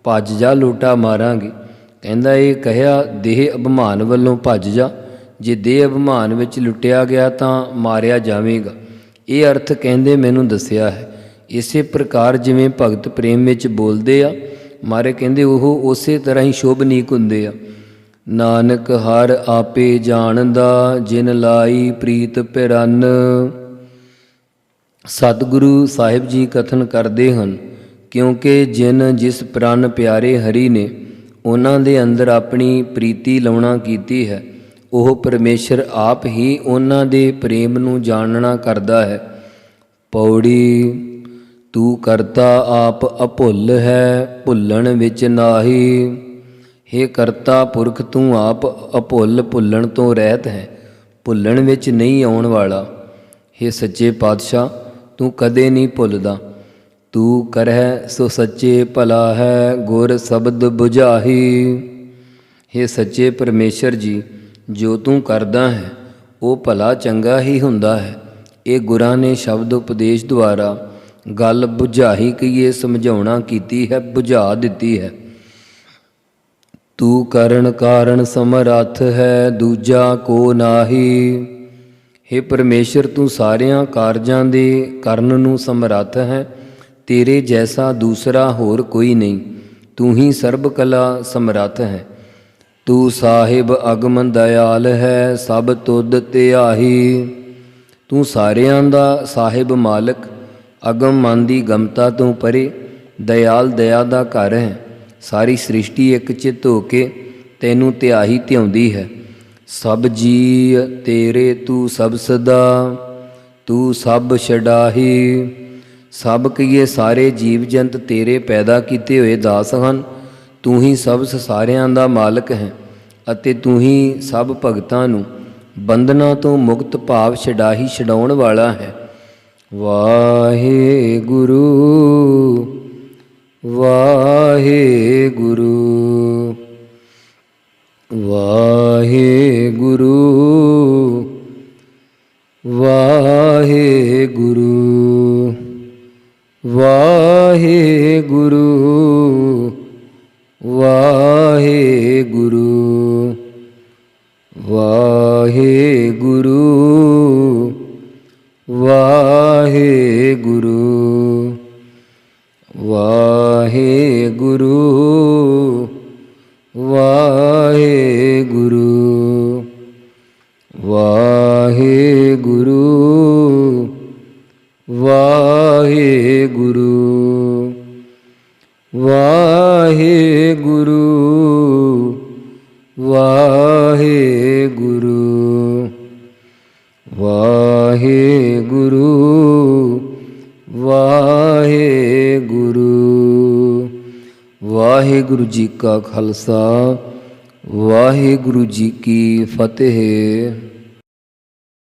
B: ਭੱਜ ਜਾ, ਲੋਟਾ ਮਾਰਾਂਗੇ। ਕਹਿੰਦਾ, ਇਹ ਕਹਿਆ ਦੇਹ ਅਭਿਮਾਨ ਵੱਲੋਂ ਭੱਜ ਜਾ। ਜੇ ਦੇਹ ਅਭਿਮਾਨ ਵਿੱਚ ਲੁੱਟਿਆ ਗਿਆ ਤਾਂ ਮਾਰਿਆ ਜਾਵੇਗਾ। ਇਹ ਅਰਥ ਕਹਿੰਦੇ ਮੈਨੂੰ ਦੱਸਿਆ ਹੈ। ਇਸੇ ਪ੍ਰਕਾਰ ਜਿਵੇਂ ਭਗਤ ਪ੍ਰੇਮ ਵਿੱਚ ਬੋਲਦੇ ਆ ਮਾਰੇ, ਕਹਿੰਦੇ ਉਹ ਉਸੇ ਤਰ੍ਹਾਂ ਹੀ ਸ਼ੋਭਨੀਕ ਹੁੰਦੇ ਆ। ਨਾਨਕ ਹਰ ਆਪੇ ਜਾਣਦਾ, ਜਿਨ ਲਾਈ ਪ੍ਰੀਤ ਪਿਰੰਨ। ਸਤਿਗੁਰੂ ਸਾਹਿਬ ਜੀ ਕਥਨ ਕਰਦੇ ਹਨ, ਕਿਉਂਕਿ ਜਿਸ ਪ੍ਰਾਨ ਪਿਆਰੇ ਹਰੀ ਨੇ ਉਹਨਾਂ ਦੇ ਅੰਦਰ ਆਪਣੀ ਪ੍ਰੀਤੀ ਲਾਉਣਾ ਕੀਤੀ ਹੈ, ਉਹ ਪਰਮੇਸ਼ਰ ਆਪ ਹੀ ਉਹਨਾਂ ਦੇ ਪ੍ਰੇਮ ਨੂੰ ਜਾਣਨਾ ਕਰਦਾ ਹੈ। ਪੌੜੀ, ਤੂੰ ਕਰਤਾ ਆਪ ਅਭੁੱਲ ਹੈ, ਭੁੱਲਣ ਵਿੱਚ ਨਾਹੀ। ਹੇ ਕਰਤਾ ਪੁਰਖ, ਤੂੰ ਆਪ ਅਭੁੱਲ, ਭੁੱਲਣ ਤੋਂ ਰਹਿਤ ਹੈ, ਭੁੱਲਣ ਵਿੱਚ ਨਹੀਂ ਆਉਣ ਵਾਲਾ। ਹੇ ਸੱਚੇ ਪਾਤਸ਼ਾਹ, ਤੂੰ ਕਦੇ ਨਹੀਂ ਭੁੱਲਦਾ। ਤੂੰ ਕਰਹਿ ਸੋ ਸੱਚੇ ਭਲਾ ਹੈ, ਗੁਰ ਸ਼ਬਦ ਬੁਝਾਹੀ। ਹੇ ਸੱਚੇ ਪਰਮੇਸ਼ਰ ਜੀ, ਜੋ ਤੂੰ ਕਰਦਾ ਹੈ ਉਹ ਭਲਾ ਚੰਗਾ ਹੀ ਹੁੰਦਾ ਹੈ। ਇਹ ਗੁਰਾਂ ਨੇ ਸ਼ਬਦ ਉਪਦੇਸ਼ ਦੁਆਰਾ ਗੱਲ ਬੁਝਾਹੀ ਕਹੀਏ, ਸਮਝਾਉਣਾ ਕੀਤੀ ਹੈ, ਬੁਝਾ ਦਿੱਤੀ ਹੈ। ਤੂੰ ਕਰਨ ਕਾਰਨ ਸਮਰੱਥ ਹੈ, ਦੂਜਾ ਕੋ ਨਾਹੀ। ਹੇ ਪਰਮੇਸ਼ਰ, ਤੂੰ ਸਾਰਿਆਂ ਕਾਰਜਾਂ ਦੇ ਕਰਨ ਨੂੰ ਸਮਰੱਥ ਹੈ। ਤੇਰੇ ਜੈਸਾ ਦੂਸਰਾ ਹੋਰ ਕੋਈ ਨਹੀਂ। ਤੂੰ ਹੀ ਸਰਬ ਕਲਾ ਸਮਰੱਥ ਹੈ। ਤੂੰ ਸਾਹਿਬ ਅਗਮ ਦਇਆਲ ਹੈ, ਸਭ ਤੁਧ ਧਿਆਹੀ। ਤੂੰ ਸਾਰਿਆਂ ਦਾ ਸਾਹਿਬ, ਮਾਲਕ, ਅਗਮ ਮਨ ਦੀ ਗਮਤਾ ਤੋਂ ਪਰੇ, ਦਇਆਲ, ਦਇਆ ਦਾ ਘਰ ਹੈ। ਸਾਰੀ ਸ੍ਰਿਸ਼ਟੀ ਇੱਕ ਚਿੱਤ ਹੋ ਕੇ ਤੈਨੂੰ ਧਿਆਹੀ ਧਿਆਉਂਦੀ ਹੈ। ਸਭ ਜੀ ਤੇਰੇ ਤੂੰ ਸਭ ਸਦਾ, ਤੂੰ ਸਭ ਛਡਾਹੀ। ਸਭ ਕਹੀਏ ਸਾਰੇ ਜੀਵ ਜੰਤ ਤੇਰੇ ਪੈਦਾ ਕੀਤੇ ਹੋਏ ਦਾਸ ਹਨ। ਤੂੰ ਹੀ ਸਭ ਸਾਰਿਆਂ ਦਾ ਮਾਲਕ ਹੈ ਅਤੇ ਤੂੰ ਹੀ ਸਭ ਭਗਤਾਂ ਨੂੰ ਬੰਧਨਾਂ ਤੋਂ ਮੁਕਤ ਭਾਵ ਛਡਾਹੀ, ਛਡਾਉਣ ਵਾਲਾ ਹੈ। ਵਾਹਿਗੁਰੂ, ਵਾਹਿਗੁਰੂ, ਵਾਹਿਗੁਰੂ, ਵਾਹਿਗੁਰੂ, ਵਾਹਿਗੁਰੂ, ਵਾਹਿਗੁਰੂ, ਵਾਹਿਗੁਰੂ, ਵਾਹਿਗੁਰੂ, ਵਾਹਿਗੁਰੂ, ਵਾਹਿਗੁਰੂ, ਵਾਹਿਗੁਰੂ, ਵਾਹਿਗੁਰੂ, ਵਾਹਿਗੁਰੂ, ਵਾਹਿਗੁਰੂ, ਵਾਹਿਗੁਰੂ। ਵਾਹਿਗੁਰੂ ਜੀ ਕਾ ਖਾਲਸਾ, ਵਾਹਿਗੁਰੂ ਜੀ ਕੀ ਫਤਿਹ।